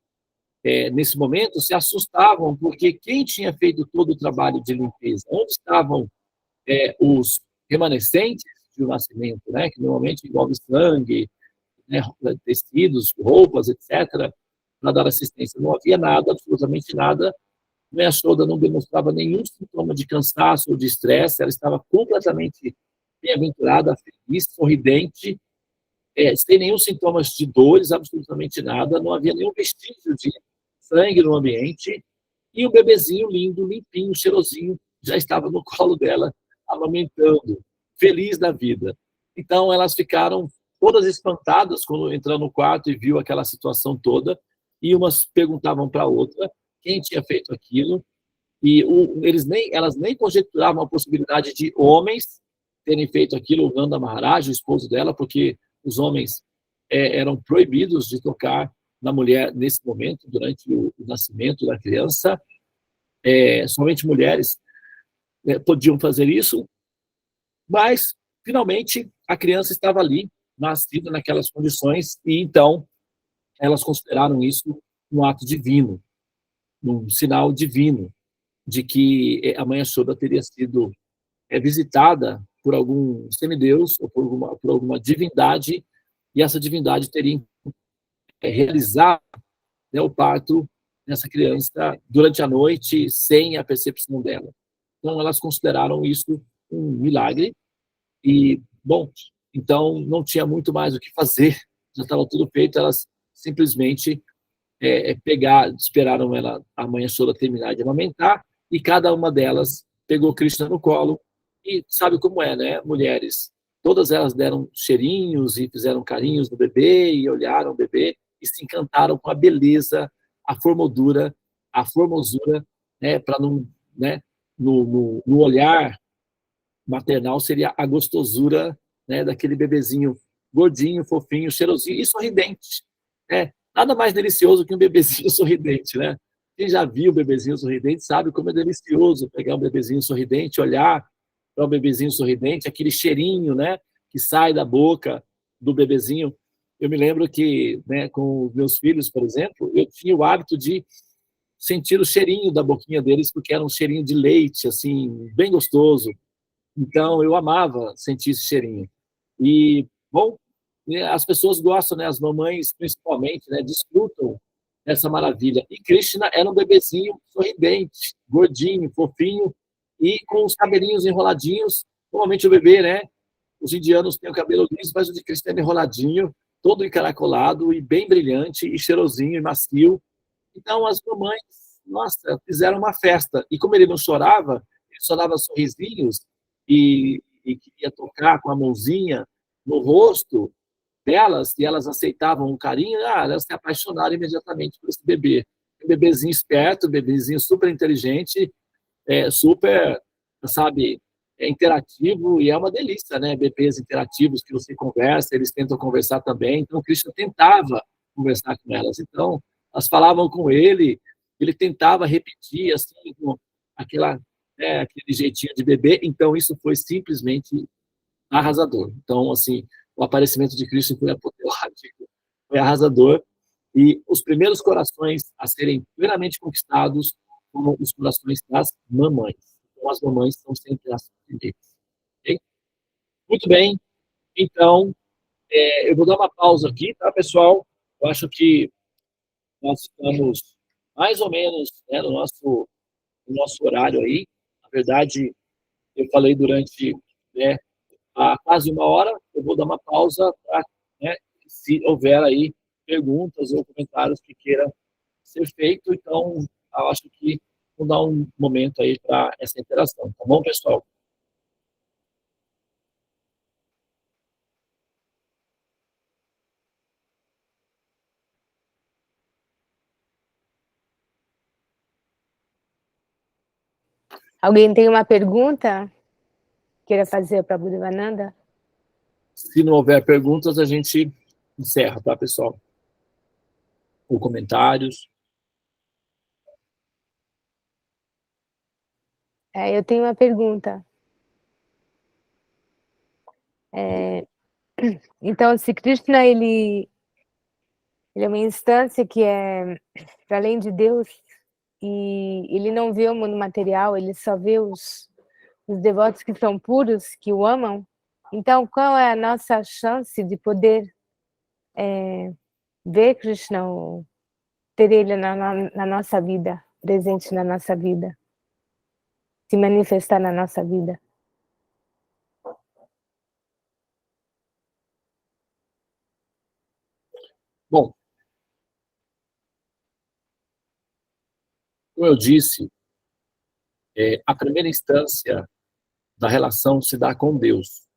nesse momento, se assustavam, porque quem tinha feito todo o trabalho de limpeza? Onde estavam os remanescentes de um nascimento, né, que normalmente envolve sangue, né, tecidos, roupas, etc., para dar assistência. Não havia nada, absolutamente nada. A mãe Yashoda não demonstrava nenhum sintoma de cansaço ou de estresse, ela estava completamente bem-aventurada, feliz, sorridente, sem nenhum sintomas de dores, absolutamente nada, não havia nenhum vestígio de sangue no ambiente, e o bebezinho lindo, limpinho, cheirosinho, já estava no colo dela, amamentando, feliz da vida. Então, elas ficaram todas espantadas quando entrou no quarto e viu aquela situação toda, e umas perguntavam para a outra quem tinha feito aquilo, e elas nem conjecturavam a possibilidade de homens terem feito aquilo, o Nanda Maharaj, o esposo dela, porque os homens eram proibidos de tocar na mulher nesse momento, durante o nascimento da criança. Somente mulheres podiam fazer isso, mas, finalmente, a criança estava ali, nascida naquelas condições, e então elas consideraram isso um ato divino, um sinal divino de que a Mãe Yashoda teria sido visitada por algum semideus ou por alguma divindade, e essa divindade teria realizado, né, o parto dessa criança durante a noite, sem a percepção dela. Então, elas consideraram isso um milagre, e, bom, então não tinha muito mais o que fazer, já estava tudo feito, elas simplesmente esperaram a Mãe Yashoda terminar de amamentar, e cada uma delas pegou Krishna no colo, e sabe como é, né? Mulheres, todas elas deram cheirinhos e fizeram carinhos no bebê, e olharam o bebê, e se encantaram com a beleza, a formosura, né? Para não, né? No olhar maternal seria a gostosura, né, daquele bebezinho gordinho, fofinho, cheirosinho e sorridente. Nada mais delicioso que um bebezinho sorridente, né? Quem já viu o bebezinho sorridente sabe como é delicioso pegar um bebezinho sorridente, olhar para o bebezinho sorridente, aquele cheirinho, né, que sai da boca do bebezinho. Eu me lembro que, né, com os meus filhos, por exemplo, eu tinha o hábito de sentir o cheirinho da boquinha deles, porque era um cheirinho de leite, assim, bem gostoso. Então, eu amava sentir esse cheirinho. E, bom, as pessoas gostam, né? As mamães, principalmente, né? Desfrutam dessa maravilha. E Krishna era um bebezinho sorridente, gordinho, fofinho, e com os cabelinhos enroladinhos. Normalmente o bebê, né? Os indianos têm o cabelo liso, mas o de Krishna era enroladinho, todo encaracolado e bem brilhante, e cheirosinho e macio. Então, as mamães, nossa, fizeram uma festa. E como ele não chorava, ele só dava sorrisinhos e queria tocar com a mãozinha no rosto delas, e elas aceitavam um carinho, elas se apaixonaram imediatamente por esse bebê. Um bebezinho esperto, um bebezinho super inteligente, super, sabe, interativo, e é uma delícia, né? Bebês interativos que você conversa, eles tentam conversar também. Então, o Cristo tentava conversar com elas. Então, elas falavam com ele tentava repetir, assim, com aquele jeitinho de bebê. Então, isso foi simplesmente arrasador. Então, assim, o aparecimento de Cristo foi apoteótico, foi arrasador, e os primeiros corações a serem plenamente conquistados foram os corações das mamães. Então, as mamães são sempre as primeiras. Okay? Muito bem, então, eu vou dar uma pausa aqui, tá, pessoal? Eu acho que nós estamos mais ou menos, né, no nosso horário aí. Na verdade, eu falei durante, né, há quase uma hora. Eu vou dar uma pausa para, né, se houver aí perguntas ou comentários que queiram ser feito. Então, eu acho que vou dar um momento aí para essa interação. Tá bom, pessoal? Alguém tem uma pergunta? Queira fazer para a Budivananda? Se não houver perguntas, a gente encerra, tá, pessoal? Ou comentários. Eu tenho uma pergunta. Então, se Krishna ele é uma instância que é para além de Deus, e ele não vê o mundo material, ele só vê os devotos que são puros, que o amam. Então, qual é a nossa chance de poder ver Krishna, ou ter ele na nossa vida, presente na nossa vida, se manifestar na nossa vida? Bom, como eu disse, a primeira instância da relação se dá com Deus.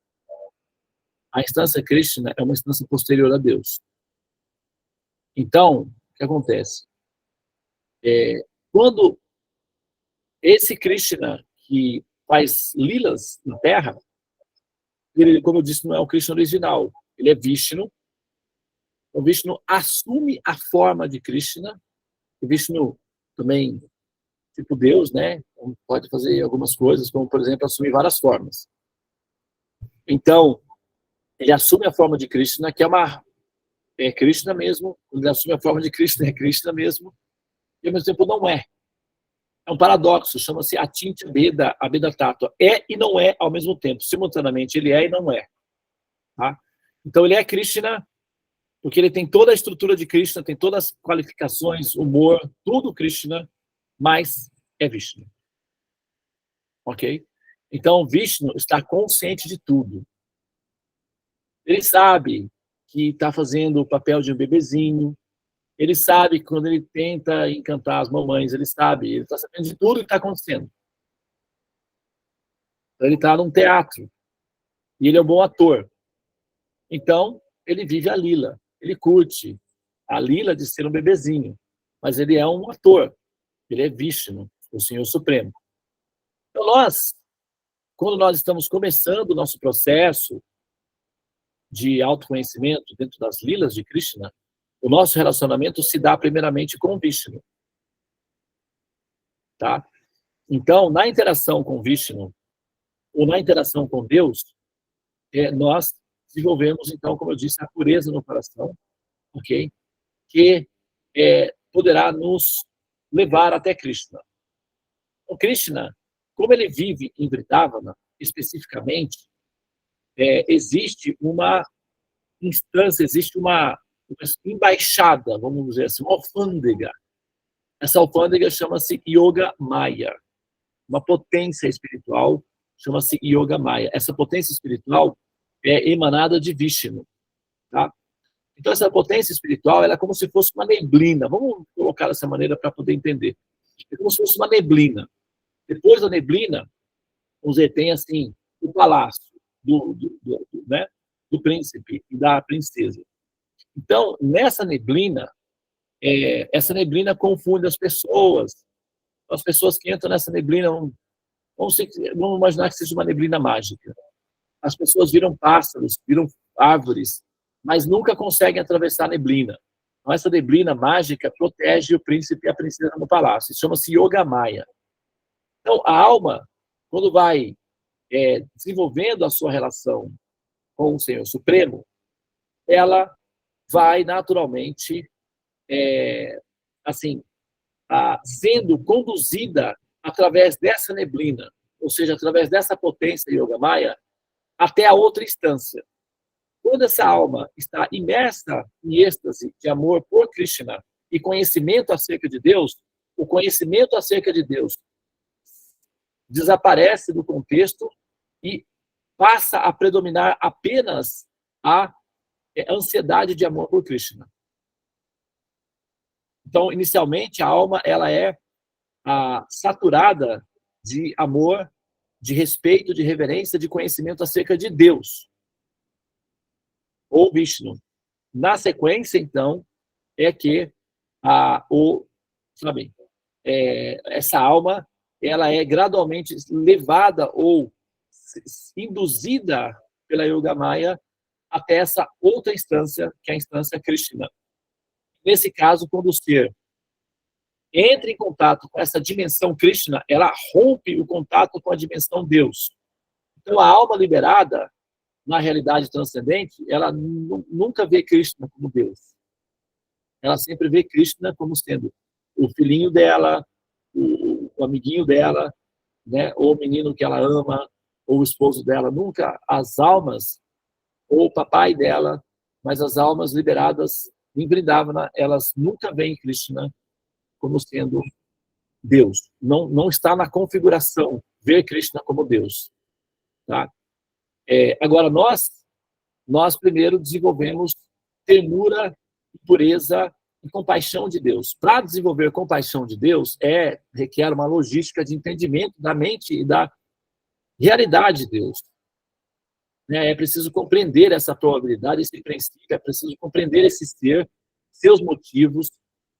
A instância Krishna é uma instância posterior a Deus. Então, o que acontece? Quando esse Krishna que faz lilas na Terra, ele, como eu disse, não é o Krishna original, ele é Vishnu. O Vishnu assume a forma de Krishna. O Vishnu também, tipo Deus, né? Pode fazer algumas coisas, como, por exemplo, assumir várias formas. Então, ele assume a forma de Krishna, que é Krishna mesmo. Quando ele assume a forma de Krishna, é Krishna mesmo. E, ao mesmo tempo, não é. É um paradoxo, chama-se Atintya Beda, Abeda Tattva. É e não é ao mesmo tempo. Simultaneamente, ele é e não é. Tá? Então, ele é Krishna, porque ele tem toda a estrutura de Krishna, tem todas as qualificações, humor, tudo Krishna, mas é Vishnu. Ok? Então, Vishnu está consciente de tudo. Ele sabe que está fazendo o papel de um bebezinho, ele sabe que quando ele tenta encantar as mamães, ele está sabendo de tudo que está acontecendo. Então, ele está num teatro, e ele é um bom ator. Então, ele vive a lila, ele curte a lila de ser um bebezinho, mas ele é um ator, ele é Vishnu, o Senhor Supremo. Então, quando nós estamos começando o nosso processo de autoconhecimento dentro das lilas de Krishna, o nosso relacionamento se dá primeiramente com Vishnu. Tá? Então, na interação com Vishnu, ou na interação com Deus, nós desenvolvemos, então, como eu disse, a pureza no coração, ok? Que poderá nos levar até Krishna. O Krishna, como ele vive em Vrindavana, especificamente, existe uma instância, existe uma embaixada, vamos dizer assim, uma alfândega. Essa alfândega chama-se Yoga Maya, uma potência espiritual chama-se Yoga Maya. Essa potência espiritual é emanada de Vishnu. Tá? Então, essa potência espiritual ela é como se fosse uma neblina. Vamos colocar dessa maneira para poder entender. É como se fosse uma neblina. Depois da neblina, você tem assim, o palácio né, do príncipe e da princesa. Então, nessa neblina, essa neblina confunde as pessoas. As pessoas que entram nessa neblina, vamos imaginar que seja uma neblina mágica. As pessoas viram pássaros, viram árvores, mas nunca conseguem atravessar a neblina. Então, essa neblina mágica protege o príncipe e a princesa no palácio. Isso chama-se Yoga Maya. Então, a alma, quando vai desenvolvendo a sua relação com o Senhor Supremo, ela vai naturalmente, assim, sendo conduzida através dessa neblina, ou seja, através dessa potência Yoga Maya, até a outra instância. Quando essa alma está imersa em êxtase de amor por Krishna e conhecimento acerca de Deus, o conhecimento acerca de Deus desaparece do contexto e passa a predominar apenas a ansiedade de amor por Krishna. Então, inicialmente, a alma ela é saturada de amor, de respeito, de reverência, de conhecimento acerca de Deus, ou Vishnu. Na sequência, então, é que essa alma ela é gradualmente levada ou induzida pela Yoga Maya até essa outra instância, que é a instância Krishna. Nesse caso, quando o ser entra em contato com essa dimensão Krishna, ela rompe o contato com a dimensão Deus. Então, a alma liberada, na realidade transcendente, ela nunca vê Krishna como Deus. Ela sempre vê Krishna como sendo o filhinho dela, o amiguinho dela, né, ou o menino que ela ama, ou o esposo dela. Nunca as almas, ou o papai dela, mas as almas liberadas em Vrindavana, elas nunca veem Krishna como sendo Deus. Não está na configuração ver Krishna como Deus. Tá? Agora, nós primeiro desenvolvemos ternura pureza e compaixão de Deus. Para desenvolver compaixão de Deus, requer uma logística de entendimento da mente e da realidade de Deus. É preciso compreender essa probabilidade, esse princípio, é preciso compreender esse ser, seus motivos,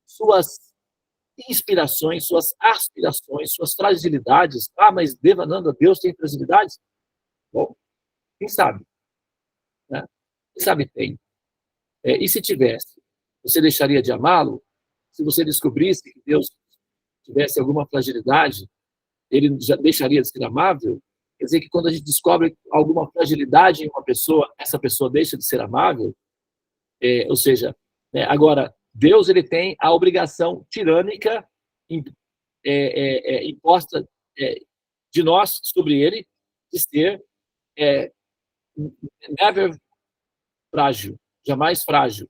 suas inspirações, suas aspirações, suas fragilidades. Ah, mas Devananda, Deus tem fragilidades? Bom, quem sabe? Né? Quem sabe tem. E se tivesse? Você deixaria de amá-lo? Se você descobrisse que Deus tivesse alguma fragilidade, ele já deixaria de ser amável? Quer dizer que quando a gente descobre alguma fragilidade em uma pessoa, essa pessoa deixa de ser amável? Ou seja, agora, Deus ele tem a obrigação tirânica imposta de nós sobre ele de ser never frágil, jamais frágil.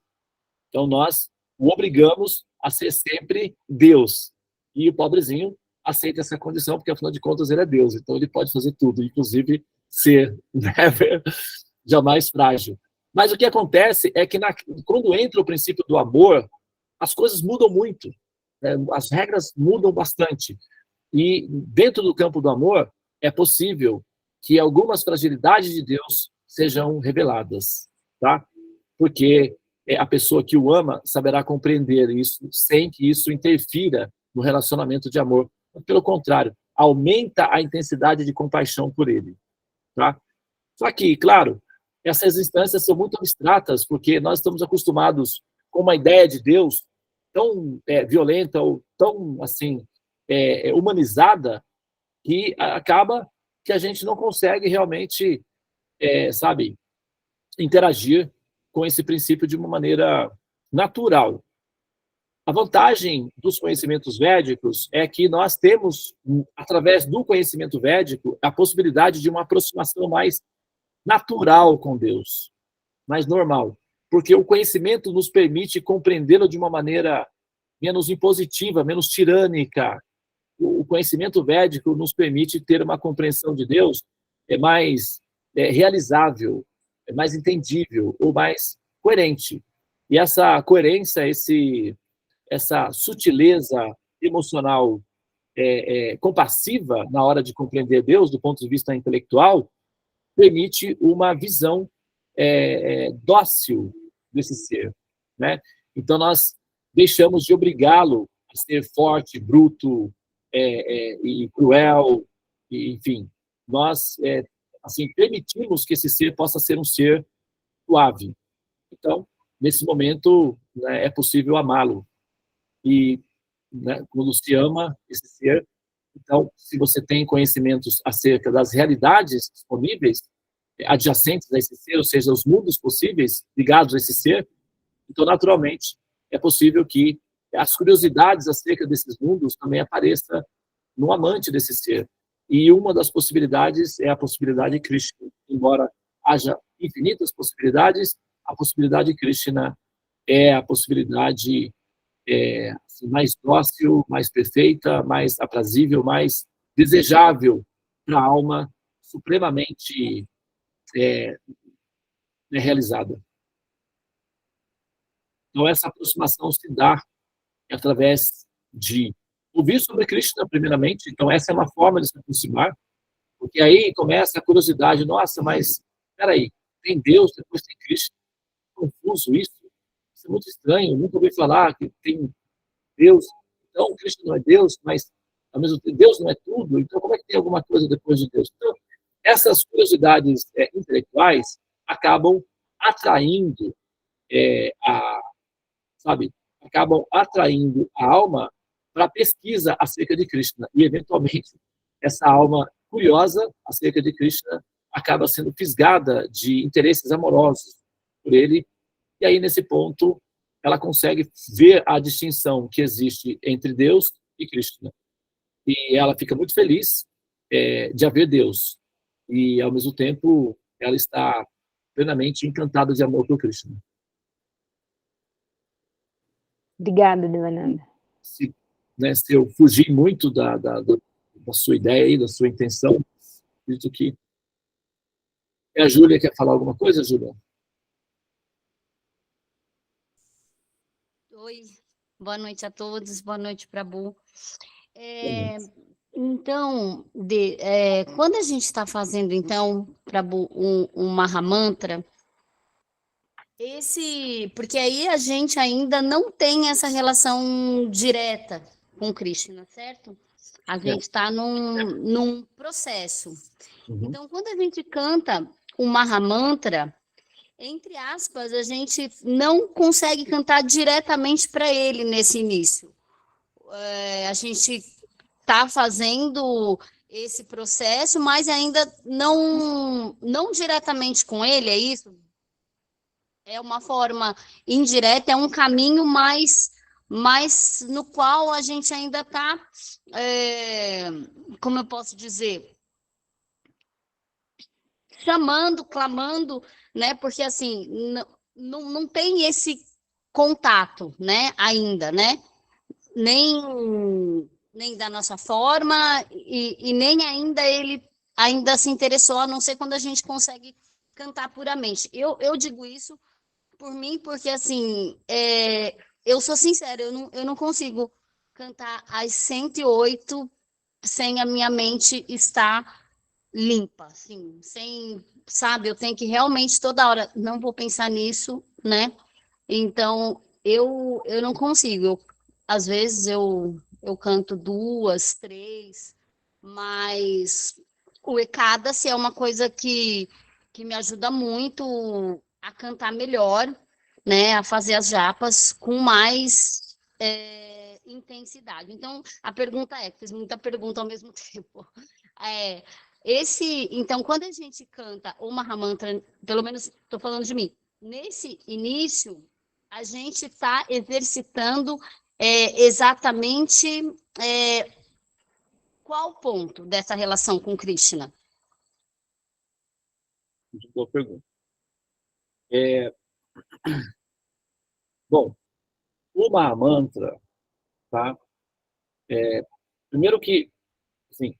Então, nós o obrigamos a ser sempre Deus. E o pobrezinho aceita essa condição, porque, afinal de contas, ele é Deus. Então, ele pode fazer tudo, inclusive ser never, jamais frágil. Mas o que acontece é que, quando entra o princípio do amor, as coisas mudam muito. As regras mudam bastante. E, dentro do campo do amor, é possível que algumas fragilidades de Deus sejam reveladas. Tá? Porque a pessoa que o ama saberá compreender isso sem que isso interfira no relacionamento de amor. Pelo contrário, aumenta a intensidade de compaixão por ele. Tá? Só que, claro, essas instâncias são muito abstratas, porque nós estamos acostumados com uma ideia de Deus tão violenta ou tão assim humanizada que acaba que a gente não consegue realmente, sabe, interagir com esse princípio de uma maneira natural. A vantagem dos conhecimentos védicos é que nós temos, através do conhecimento védico, a possibilidade de uma aproximação mais natural com Deus, mais normal, porque o conhecimento nos permite compreendê-lo de uma maneira menos impositiva, menos tirânica. O conhecimento védico nos permite ter uma compreensão de Deus mais realizável, mais entendível ou mais coerente. E essa coerência, essa sutileza emocional compassiva na hora de compreender Deus do ponto de vista intelectual permite uma visão dócil desse ser, né? Então nós deixamos de obrigá-lo a ser forte, bruto e cruel, e, enfim, nós assim permitimos que esse ser possa ser um ser suave. Então, nesse momento, né, é possível amá-lo. E, né, quando se ama esse ser, então, se você tem conhecimentos acerca das realidades disponíveis, adjacentes a esse ser, ou seja, os mundos possíveis ligados a esse ser, então, naturalmente, é possível que as curiosidades acerca desses mundos também apareçam no amante desse ser. E uma das possibilidades é a possibilidade Krishna. Embora haja infinitas possibilidades, a possibilidade Krishna é a possibilidade assim, mais dócil, mais perfeita, mais aprazível, mais desejável para a alma supremamente realizada. Então, essa aproximação se dá através de ouvir sobre Krishna, primeiramente. Então, essa é uma forma de se aproximar, porque aí começa a curiosidade. Nossa, mas, espera aí, tem Deus, depois tem Krishna. Confuso isso. Isso é muito estranho. Eu nunca ouvi falar que tem Deus. Então, Krishna não é Deus, mas, ao mesmo tempo, Deus não é tudo. Então, como é que tem alguma coisa depois de Deus? Então, essas curiosidades intelectuais acabam atraindo acabam atraindo a alma para a pesquisa acerca de Krishna. E, eventualmente, essa alma curiosa acerca de Krishna acaba sendo fisgada de interesses amorosos por ele. E aí, nesse ponto, ela consegue ver a distinção que existe entre Deus e Krishna. E ela fica muito feliz de haver Deus. E, ao mesmo tempo, ela está plenamente encantada de amor por Krishna. Obrigada, Devananda. Se eu fugir muito da sua ideia aí, da sua intenção, acredito que... A Júlia quer falar alguma coisa, Júlia? Boa noite a todos, boa noite, Prabhu. Excelente. Então, quando a gente está fazendo, então, Prabhu, um Mahamantra, porque aí a gente ainda não tem essa relação direta com Krishna, certo? A gente está num processo. Uhum. Então, quando a gente canta o Mahamantra, entre aspas, a gente não consegue cantar diretamente para ele nesse início. A gente está fazendo esse processo, mas ainda não diretamente com ele, é isso? É uma forma indireta, é um caminho mais no qual a gente ainda está, como eu posso dizer, chamando, clamando, né? Porque assim, não tem esse contato, né? Ainda, né? Nem da nossa forma e nem ainda ele ainda se interessou, a não ser quando a gente consegue cantar puramente. Eu digo isso por mim, porque assim, eu sou sincera, eu não consigo cantar às 108 sem a minha mente estar limpa, assim, sem, sabe, eu tenho que realmente toda hora, não vou pensar nisso, né? Então, eu não consigo. Às vezes eu canto duas, três, mas o Ekadasi é uma coisa que me ajuda muito a cantar melhor, né? A fazer as japas com mais intensidade. Então, a pergunta fiz muita pergunta ao mesmo tempo. É, então, quando a gente canta o Mahamantra, pelo menos estou falando de mim, nesse início, a gente está exercitando exatamente qual ponto dessa relação com Krishna? Muito boa pergunta. Bom, o Mahamantra, tá? Primeiro que, assim,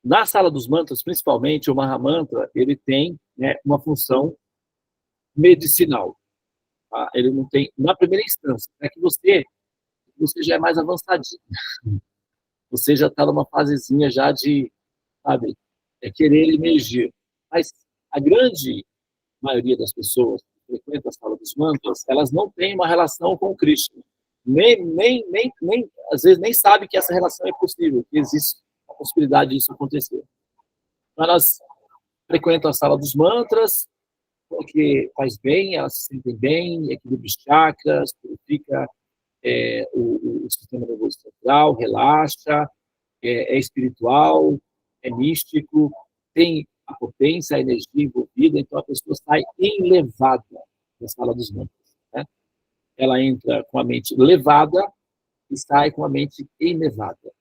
na sala dos mantras, principalmente, o Mahamantra, ele tem, né, uma função medicinal. Tá? Ele não tem, na primeira instância, é que você já é mais avançadinho. Você já está numa fasezinha já de, sabe, querer emergir. Mas a grande maioria das pessoas que frequentam a sala dos mantras, elas não têm uma relação com o Krishna. Nem, às vezes nem sabe que essa relação é possível, que existe a possibilidade disso acontecer. Então, elas frequentam a sala dos mantras, porque faz bem, elas se sentem bem, equilibra os chakras, purifica o sistema nervoso central, relaxa, é espiritual, é místico, tem a potência, a energia envolvida, então a pessoa sai elevada da sala dos mantras. Né? Ela entra com a mente levada e sai com a mente elevada.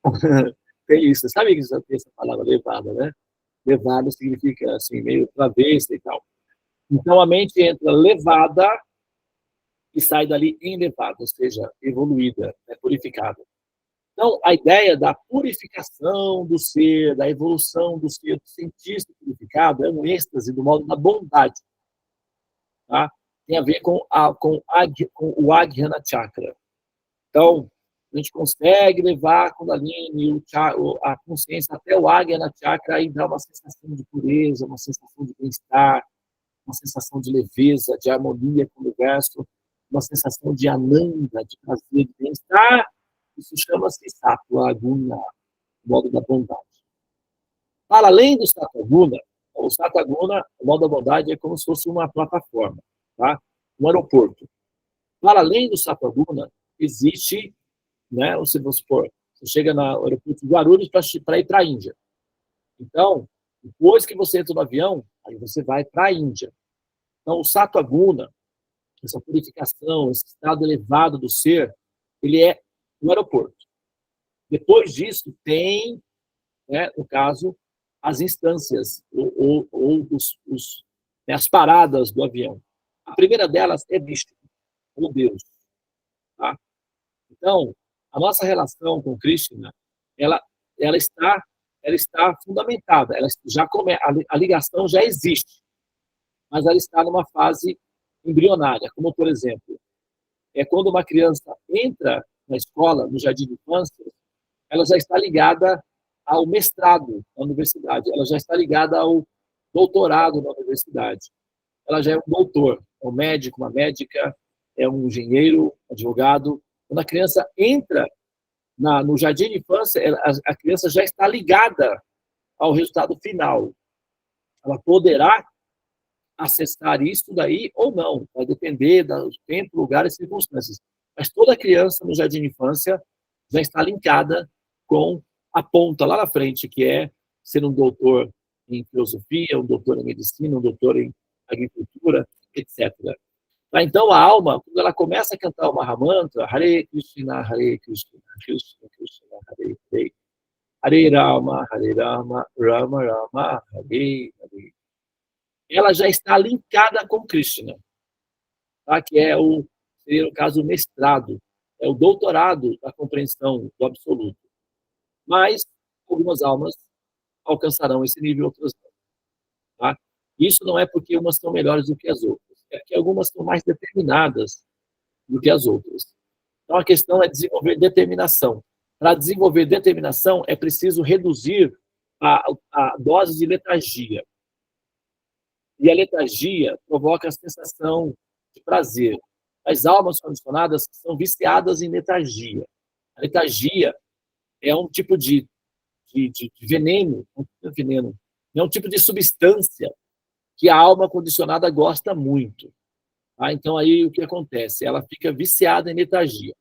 Tem isso, sabe que você tem essa palavra levada, né? Levada significa assim, meio travessa e tal. Então a mente entra levada e sai dali elevada, ou seja, evoluída, né, purificada. Então, a ideia da purificação do ser, da evolução do ser, do sentir-se purificado, é um êxtase do modo da bondade. Tá? Tem a ver com o Ajnana Chakra. Então, a gente consegue levar a Kundalini, a consciência até o Ajnana Chakra e dá uma sensação de pureza, uma sensação de bem-estar, uma sensação de leveza, de harmonia com o universo, uma sensação de ananda, de prazer, de bem-estar. Isso chama-se Sattva Guna, modo da bondade. Para além do Sattva Guna, o Sattva Guna, o modo da bondade, é como se fosse uma plataforma, tá? Um aeroporto. Para além do Sattva Guna, existe, né, se você for, você chega no aeroporto de Guarulhos para ir para a Índia. Então, depois que você entra no avião, aí você vai para a Índia. Então, o Sattva Guna, essa purificação, esse estado elevado do ser, ele é no aeroporto. Depois disso, tem, né, no caso, as instâncias, ou as paradas do avião. A primeira delas é Vishnu, ou Deus. Tá? Então, a nossa relação com Krishna, ela está fundamentada, a ligação já existe, mas ela está numa fase embrionária, como, por exemplo, quando uma criança entra na escola, no jardim de infância, ela já está ligada ao mestrado na universidade, ela já está ligada ao doutorado na universidade. Ela já é um doutor, é um médico, uma médica, é um engenheiro, advogado. Quando a criança entra no jardim de infância, a criança já está ligada ao resultado final. Ela poderá acessar isso daí ou não, vai depender do tempo, lugar e circunstâncias. Mas toda criança no jardim de infância já está linkada com a ponta lá na frente, que é ser um doutor em filosofia, um doutor em medicina, um doutor em agricultura, etc. Então, a alma, quando ela começa a cantar o Mahamantra, Hare Krishna, Krishna Krishna, Hare Hare, Hare Rama, Rama Rama, Hare Hare, ela já está linkada com Krishna, tá? Que seria, no caso, o mestrado, é o doutorado da compreensão do absoluto. Mas algumas almas alcançarão esse nível, outras não. Tá? Isso não é porque umas são melhores do que as outras, é que algumas são mais determinadas do que as outras. Então, a questão é desenvolver determinação. Para desenvolver determinação, é preciso reduzir a dose de letargia. E a letargia provoca a sensação de prazer. As almas condicionadas são viciadas em letargia. A letargia é um tipo de veneno, é um tipo de substância que a alma condicionada gosta muito. Tá? Então, aí o que acontece? Ela fica viciada em letargia.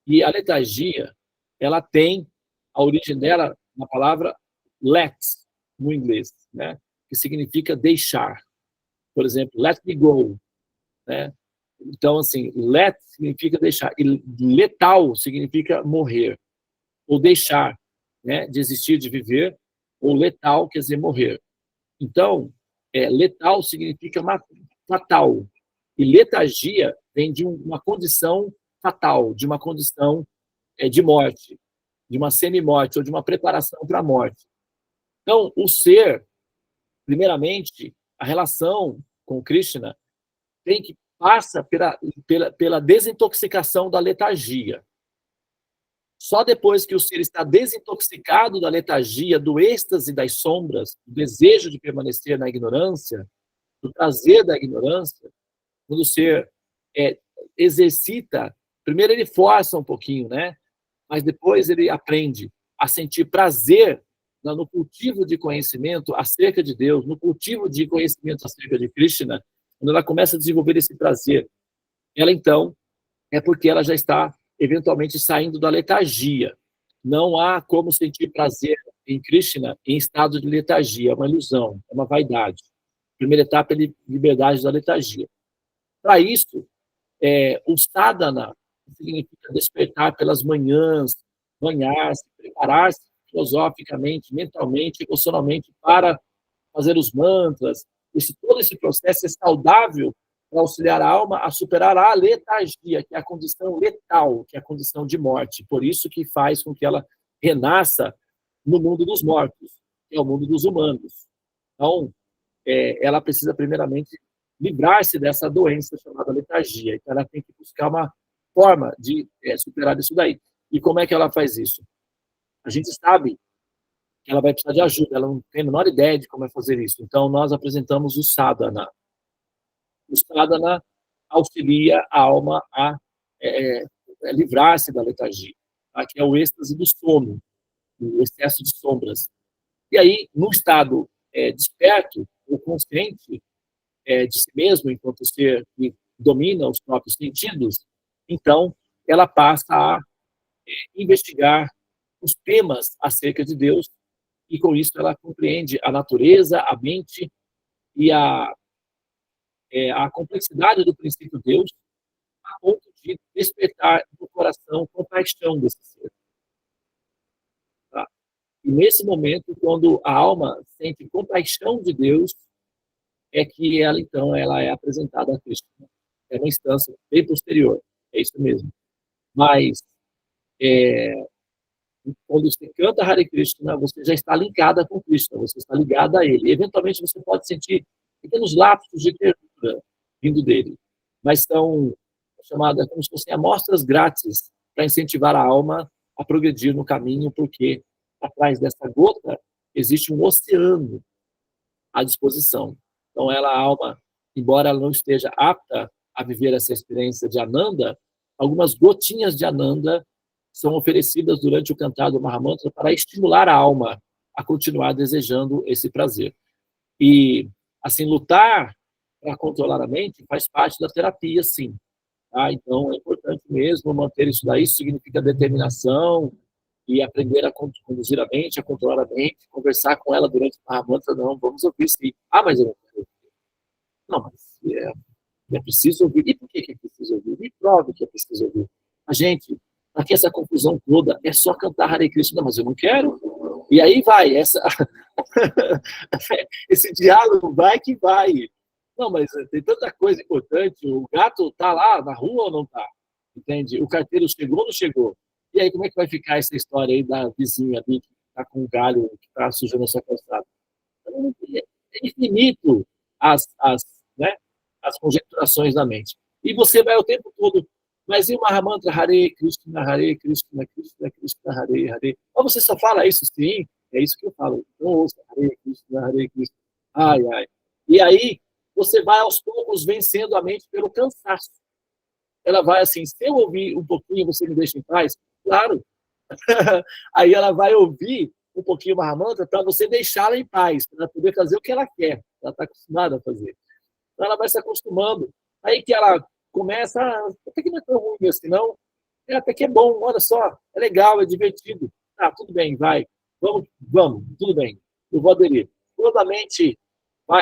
E a letargia, ela tem a origem dela na palavra let, no inglês, né? Que significa deixar. Por exemplo, let me go. Né? Então, assim, let significa deixar. E letal significa morrer. Ou deixar, né? Desistir de viver. Ou letal quer dizer morrer. Então, letal significa fatal. E letargia vem de uma condição fatal, de uma condição de morte, de uma semi-morte ou de uma preparação para a morte. Então, o ser, primeiramente, a relação com Krishna passa pela desintoxicação da letargia. Só depois que o ser está desintoxicado da letargia, do êxtase das sombras, do desejo de permanecer na ignorância, do prazer da ignorância, quando o ser exercita, primeiro ele força um pouquinho, né? Mas depois ele aprende a sentir prazer no cultivo de conhecimento acerca de Deus, no cultivo de conhecimento acerca de Krishna. Quando ela começa a desenvolver esse prazer, ela então é porque ela já está eventualmente saindo da letargia. Não há como sentir prazer em Krishna em estado de letargia, é uma ilusão, é uma vaidade. A primeira etapa é liberdade da letargia. Para isso, o sadhana significa despertar pelas manhãs, banhar-se, preparar-se filosoficamente, mentalmente, emocionalmente para fazer os mantras. Todo esse processo é saudável para auxiliar a alma a superar a letargia, que é a condição letal, que é a condição de morte. Por isso que faz com que ela renasça no mundo dos mortos, que é o mundo dos humanos. Então, ela precisa, primeiramente, livrar-se dessa doença chamada letargia. Então, ela tem que buscar uma forma de superar isso daí. E como é que ela faz isso? A gente sabe que ela vai precisar de ajuda, ela não tem a menor ideia de como é fazer isso. Então, nós apresentamos o sadhana. O sadhana auxilia a alma a livrar-se da letargia, tá? Que é o êxtase do sono, o excesso de sombras. E aí, num estado desperto, ou consciente de si mesmo, enquanto ser que domina os próprios sentidos, então, ela passa a investigar os temas acerca de Deus, e com isso ela compreende a natureza, a mente e a complexidade do princípio Deus, a ponto de despertar no coração compaixão desse ser. Tá? E nesse momento, quando a alma sente compaixão de Deus, é que ela, então, ela é apresentada a Cristo. É uma instância bem posterior, é isso mesmo. Mas, quando você canta Hare Krishna, você já está linkada com Krishna, você está ligada a Ele. E, eventualmente, você pode sentir pequenos lapsos de ternura vindo dele, mas são chamadas como se fossem amostras grátis para incentivar a alma a progredir no caminho, porque atrás dessa gota existe um oceano à disposição. Então, a alma, embora ela não esteja apta a viver essa experiência de Ananda, algumas gotinhas de Ananda são oferecidas durante o cantar do Mahamantra para estimular a alma a continuar desejando esse prazer. E, assim, lutar para controlar a mente faz parte da terapia, sim. Tá? Então, é importante mesmo manter isso daí. Isso significa determinação e aprender a conduzir a mente, a controlar a mente, conversar com ela durante o Mahamantra. Não, vamos ouvir sim. Ah, mas eu não quero ouvir. Não, mas é preciso ouvir. E por que é preciso ouvir? Me prove que é preciso ouvir. A gente, aqui essa confusão toda, é só cantar Hare Krishna, mas eu não quero. E aí vai, esse diálogo vai que vai. Não, mas tem tanta coisa importante. O gato está lá na rua ou não está? Entende? O carteiro chegou ou não chegou? E aí, como é que vai ficar essa história aí da vizinha ali que está com um galho que está sujando a sua calçada? É infinito né, as conjecturações da mente. E você vai o tempo todo, mas e o Mahamantra Hare Krishna, Krishna Krishna, Hare Hare? Ou você só fala isso? Sim, é isso que eu falo. Então ouça, Hare Krishna. Ai, ai. E aí, você vai aos poucos vencendo a mente pelo cansaço. Ela vai assim, se eu ouvir um pouquinho, você me deixa em paz? Claro. Aí ela vai ouvir um pouquinho o Mahamantra para você deixá-la em paz, para poder fazer o que ela quer. Ela está acostumada a fazer. Então ela vai se acostumando. Aí que ela começa, até que não é tão ruim assim, não. Até que é bom, olha só, é legal, é divertido. Tá, tudo bem, vai. Vamos, tudo bem. Eu vou aderir. Quando a mente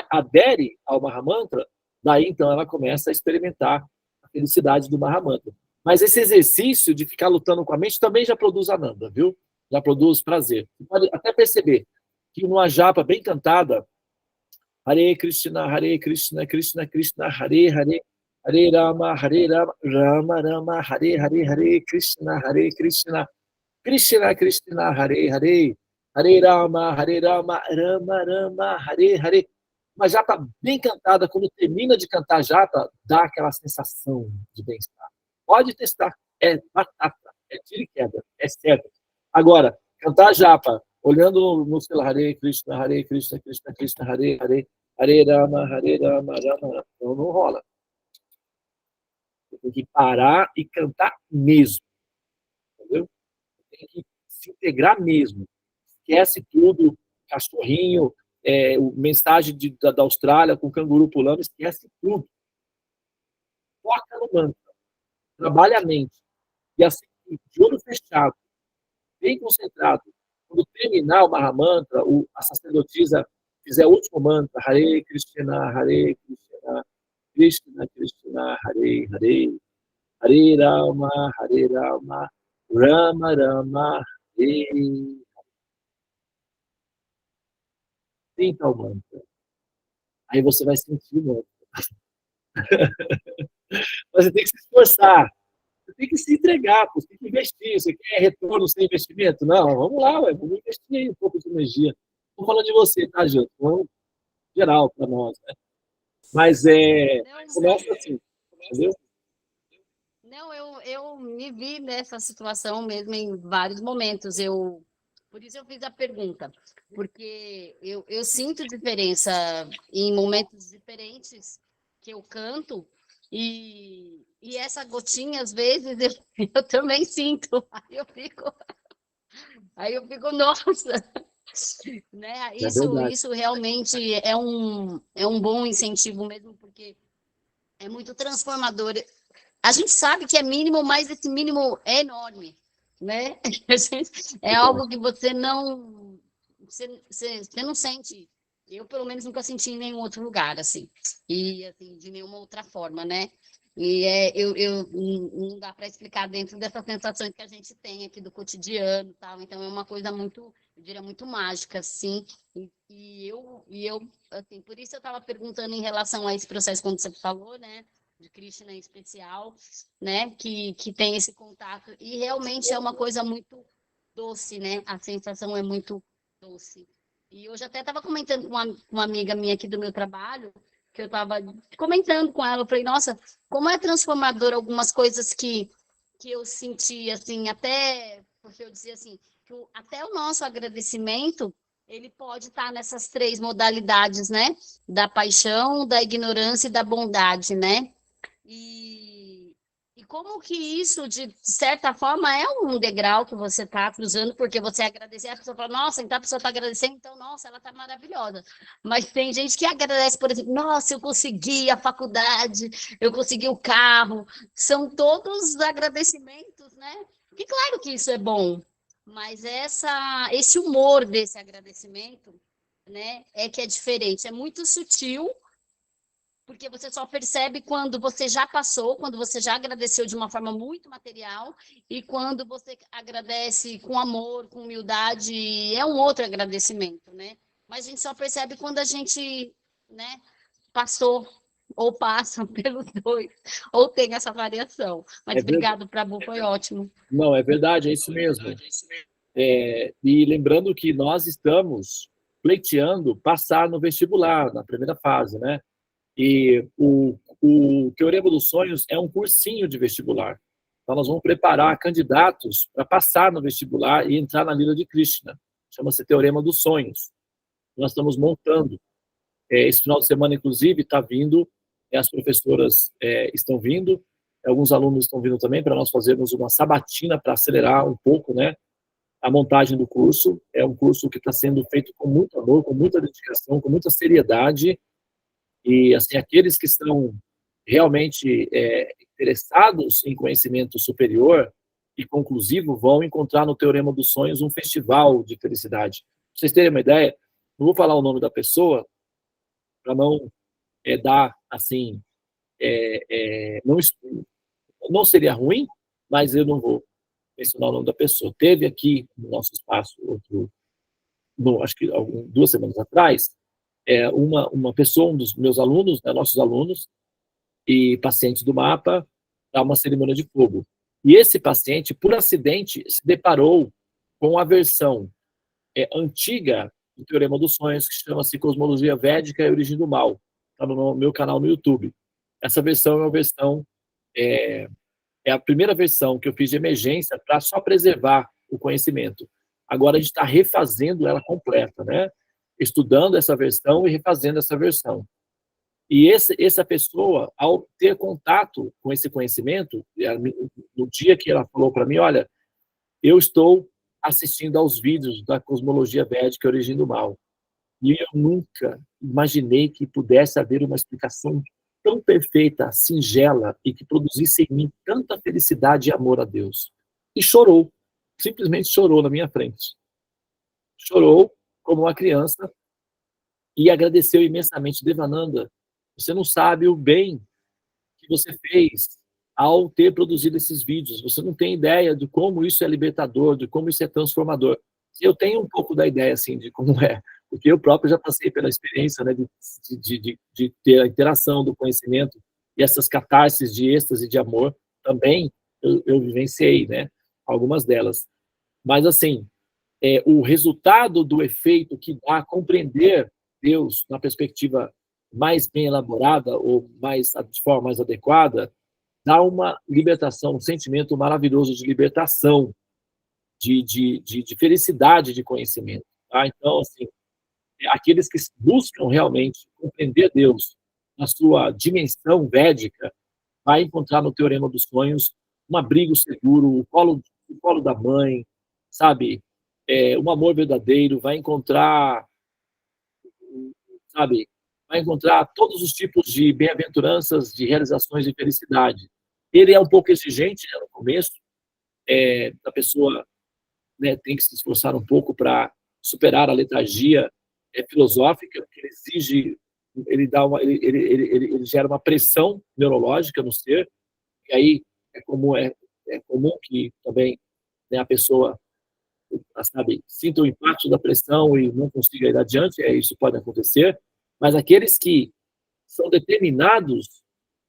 adere ao Mahamantra, daí então ela começa a experimentar a felicidade do Mahamantra. Mas esse exercício de ficar lutando com a mente também já produz Ananda, viu? Já produz prazer. Você pode até perceber que numa japa bem cantada, Hare Krishna, Krishna Krishna, Hare Hare, Hare Rama, Rama Rama, Hare Hare, Hare Krishna, Krishna Krishna, Hare Hare, Hare Rama, Rama Rama, Hare Hare. Uma japa bem cantada, quando termina de cantar a japa, dá aquela sensação de bem-estar. Pode testar, é batata, é tiro e queda, é certo. Agora, cantar a japa, olhando no celular, Hare Krishna, Krishna Krishna, Hare Hare, Hare Rama, Rama Rama. Então não rola. Você tem que parar e cantar mesmo. Entendeu? Tem que se integrar mesmo. Esquece tudo, cachorrinho, o mensagem da Austrália com o canguru pulando, esquece tudo. Foca no mantra. Trabalha a mente. E assim, de olho fechado, bem concentrado, quando terminar o Mahamantra, a sacerdotisa fizer o último mantra, Hare Krishna, Krishna Krishna, Hare Hare, Hare Rama, Rama Rama, Hare. Tenta o mantra. Aí você vai sentir o mantra. Mas você tem que se esforçar. Você tem que se entregar, você tem que investir. Você quer retorno sem investimento? Não, vamos lá, vamos investir aí um pouco de energia. Estou falando de você, tá, Jô? Falando geral para nós, né? Mas começa assim, entendeu? Não, eu me vi nessa situação mesmo em vários momentos. Por isso eu fiz a pergunta, porque eu sinto diferença em momentos diferentes que eu canto, e essa gotinha, às vezes, eu também sinto. Aí eu fico, nossa, né? Isso realmente é um bom incentivo mesmo, porque é muito transformador. A gente sabe que é mínimo, mas esse mínimo é enorme, né? É algo que você não sente. Eu, pelo menos, nunca senti em nenhum outro lugar, assim. E, assim, de nenhuma outra forma, né? E não dá para explicar dentro dessas sensações que a gente tem aqui do cotidiano, tal. Então, é uma coisa muito, eu diria, muito mágica, assim. E eu, assim, por isso eu estava perguntando em relação a esse processo, quando você falou, né? De Krishna em especial, né? Que tem esse contato. E realmente é uma coisa muito doce, né? A sensação é muito doce. E hoje até estava comentando com uma amiga minha aqui do meu trabalho, que eu estava comentando com ela, eu falei, nossa, como é transformador algumas coisas que que eu senti, assim, até, porque eu dizia assim, que até o nosso agradecimento, ele pode estar nessas 3 modalidades, né? Da paixão, da ignorância e da bondade, né? E como que isso, de certa forma, é um degrau que você está cruzando, porque você agradecer, a pessoa fala, nossa, então a pessoa está agradecendo, então, nossa, ela está maravilhosa. Mas tem gente que agradece, por exemplo, nossa, eu consegui a faculdade, eu consegui o carro. São todos agradecimentos, né? E claro que isso é bom, mas esse humor desse agradecimento, né, é que é diferente, é muito sutil, porque você só percebe quando você já passou, quando você já agradeceu de uma forma muito material, e quando você agradece com amor, com humildade, é um outro agradecimento, né? Mas a gente só percebe quando a gente, né, passou ou passa pelos dois, ou tem essa variação. É Mas verdade. obrigado, Prabu, foi ótimo. Não, é verdade, é isso mesmo. E lembrando que nós estamos pleiteando passar no vestibular, na primeira fase, né? E o Teorema dos Sonhos é um cursinho de vestibular. Então, nós vamos preparar candidatos para passar no vestibular e entrar na Lila de Krishna. Chama-se Teorema dos Sonhos. Nós estamos montando. Esse final de semana, inclusive, está vindo, as professoras estão vindo, alguns alunos estão vindo também, para nós fazermos uma sabatina para acelerar um pouco, né, a montagem do curso. É um curso que está sendo feito com muito amor, com muita dedicação, com muita seriedade. E, assim, aqueles que estão realmente interessados em conhecimento superior e conclusivo vão encontrar no Teorema dos Sonhos um festival de felicidade. Pra vocês terem uma ideia, não vou falar o nome da pessoa para não dar, assim, não seria ruim, mas eu não vou mencionar o nome da pessoa. Teve aqui no nosso espaço, acho que 2 semanas atrás, uma pessoa, um dos meus alunos, né, nossos alunos e pacientes do MAPA, dá uma cerimônia de fogo. E esse paciente, por acidente, se deparou com a versão antiga do Teorema dos Sonhos, que chama-se Cosmologia Védica e a Origem do Mal. Está no meu canal no YouTube. Essa versão é uma versão, é a primeira versão que eu fiz de emergência para só preservar o conhecimento. Agora a gente está refazendo ela completa, né? Estudando essa versão e refazendo essa versão. E essa pessoa, ao ter contato com esse conhecimento, no dia que ela falou para mim, olha, eu estou assistindo aos vídeos da Cosmologia Védica e a Origem do Mal. E eu nunca imaginei que pudesse haver uma explicação tão perfeita, singela, e que produzisse em mim tanta felicidade e amor a Deus. E chorou, simplesmente chorou na minha frente. Chorou como uma criança e agradeceu imensamente. Devananda, você não sabe o bem que você fez ao ter produzido esses vídeos. Você não tem ideia de como isso é libertador, de como isso é transformador. Eu tenho um pouco da ideia, assim, de como é, porque eu próprio já passei pela experiência, né, de ter a interação do conhecimento e essas catarses de êxtase de amor também eu vivenciei, né, algumas delas. Mas, assim, o resultado do efeito que dá compreender Deus na perspectiva mais bem elaborada ou de forma mais adequada, dá uma libertação, um sentimento maravilhoso de libertação, de felicidade de conhecimento. Tá? Então, assim, aqueles que buscam realmente compreender Deus na sua dimensão védica, vai encontrar no Teorema dos Sonhos um abrigo seguro, o colo da mãe, sabe? Um amor verdadeiro, vai encontrar, sabe? Vai encontrar todos os tipos de bem-aventuranças, de realizações de felicidade. Ele é um pouco exigente, né, no começo, a pessoa, né, tem que se esforçar um pouco para superar a letargia filosófica, que ele exige, ele gera uma pressão neurológica no ser, e aí é comum que também, né, a pessoa, sabe, sinta o impacto da pressão e não consiga ir adiante, isso pode acontecer, mas aqueles que são determinados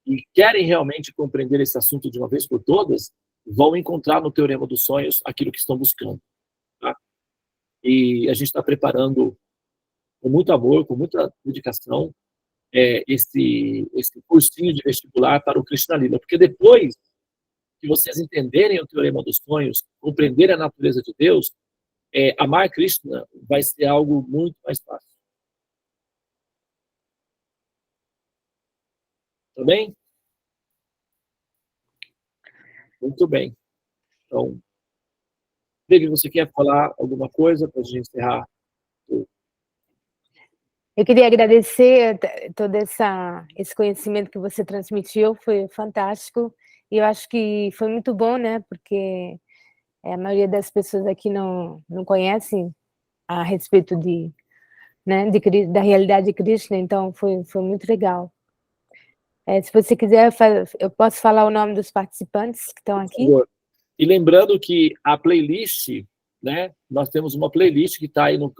e querem realmente compreender esse assunto de uma vez por todas, vão encontrar no Teorema dos Sonhos aquilo que estão buscando. Tá? E a gente está preparando com muito amor, com muita dedicação, esse cursinho de vestibular para o Krishna Lila, porque depois que vocês entenderem o teorema dos sonhos, compreenderem a natureza de Deus, amar Krishna vai ser algo muito mais fácil. Tá bem? Muito bem. Então, David, você quer falar alguma coisa para a gente encerrar? Eu queria agradecer todo esse conhecimento que você transmitiu, foi fantástico. E eu acho que foi muito bom, né? Porque a maioria das pessoas aqui não conhecem a respeito né, da realidade de Krishna, então foi muito legal. Se você quiser, eu posso falar o nome dos participantes que estão aqui? Por favor. E lembrando que a playlist, né? Nós temos uma playlist que está aí no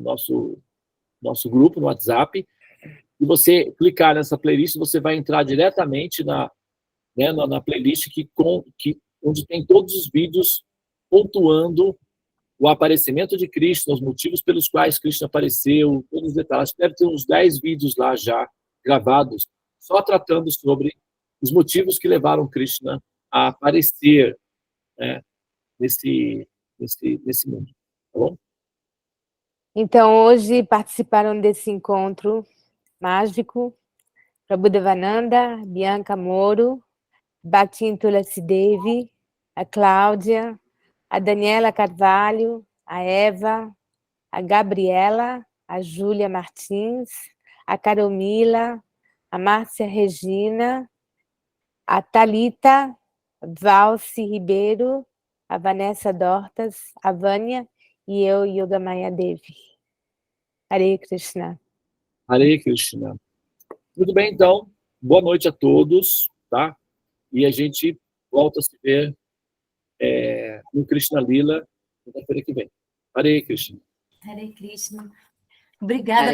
nosso grupo, no WhatsApp, e você clicar nessa playlist, você vai entrar diretamente na playlist onde tem todos os vídeos pontuando o aparecimento de Krishna, os motivos pelos quais Krishna apareceu, todos os detalhes. Deve ter uns 10 vídeos lá já gravados, só tratando sobre os motivos que levaram Krishna a aparecer, né, nesse mundo. Tá bom? Então, hoje participaram desse encontro mágico Prabhudevananda, Bianca Moro, Bhaktin Tulasi Devi, a Cláudia, a Daniela Carvalho, a Eva, a Gabriela, a Júlia Martins, a Carolmila, a Márcia Regina, a Thalita, Valci Ribeiro, a Vanessa Dortas, a Vânia e eu, Yogamaya Devi. Hare Krishna. Hare Krishna. Muito bem, então. Boa noite a todos, tá? E a gente volta a se ver no Krishna Lila na feira que vem. Hare Krishna. Hare Krishna. Obrigada.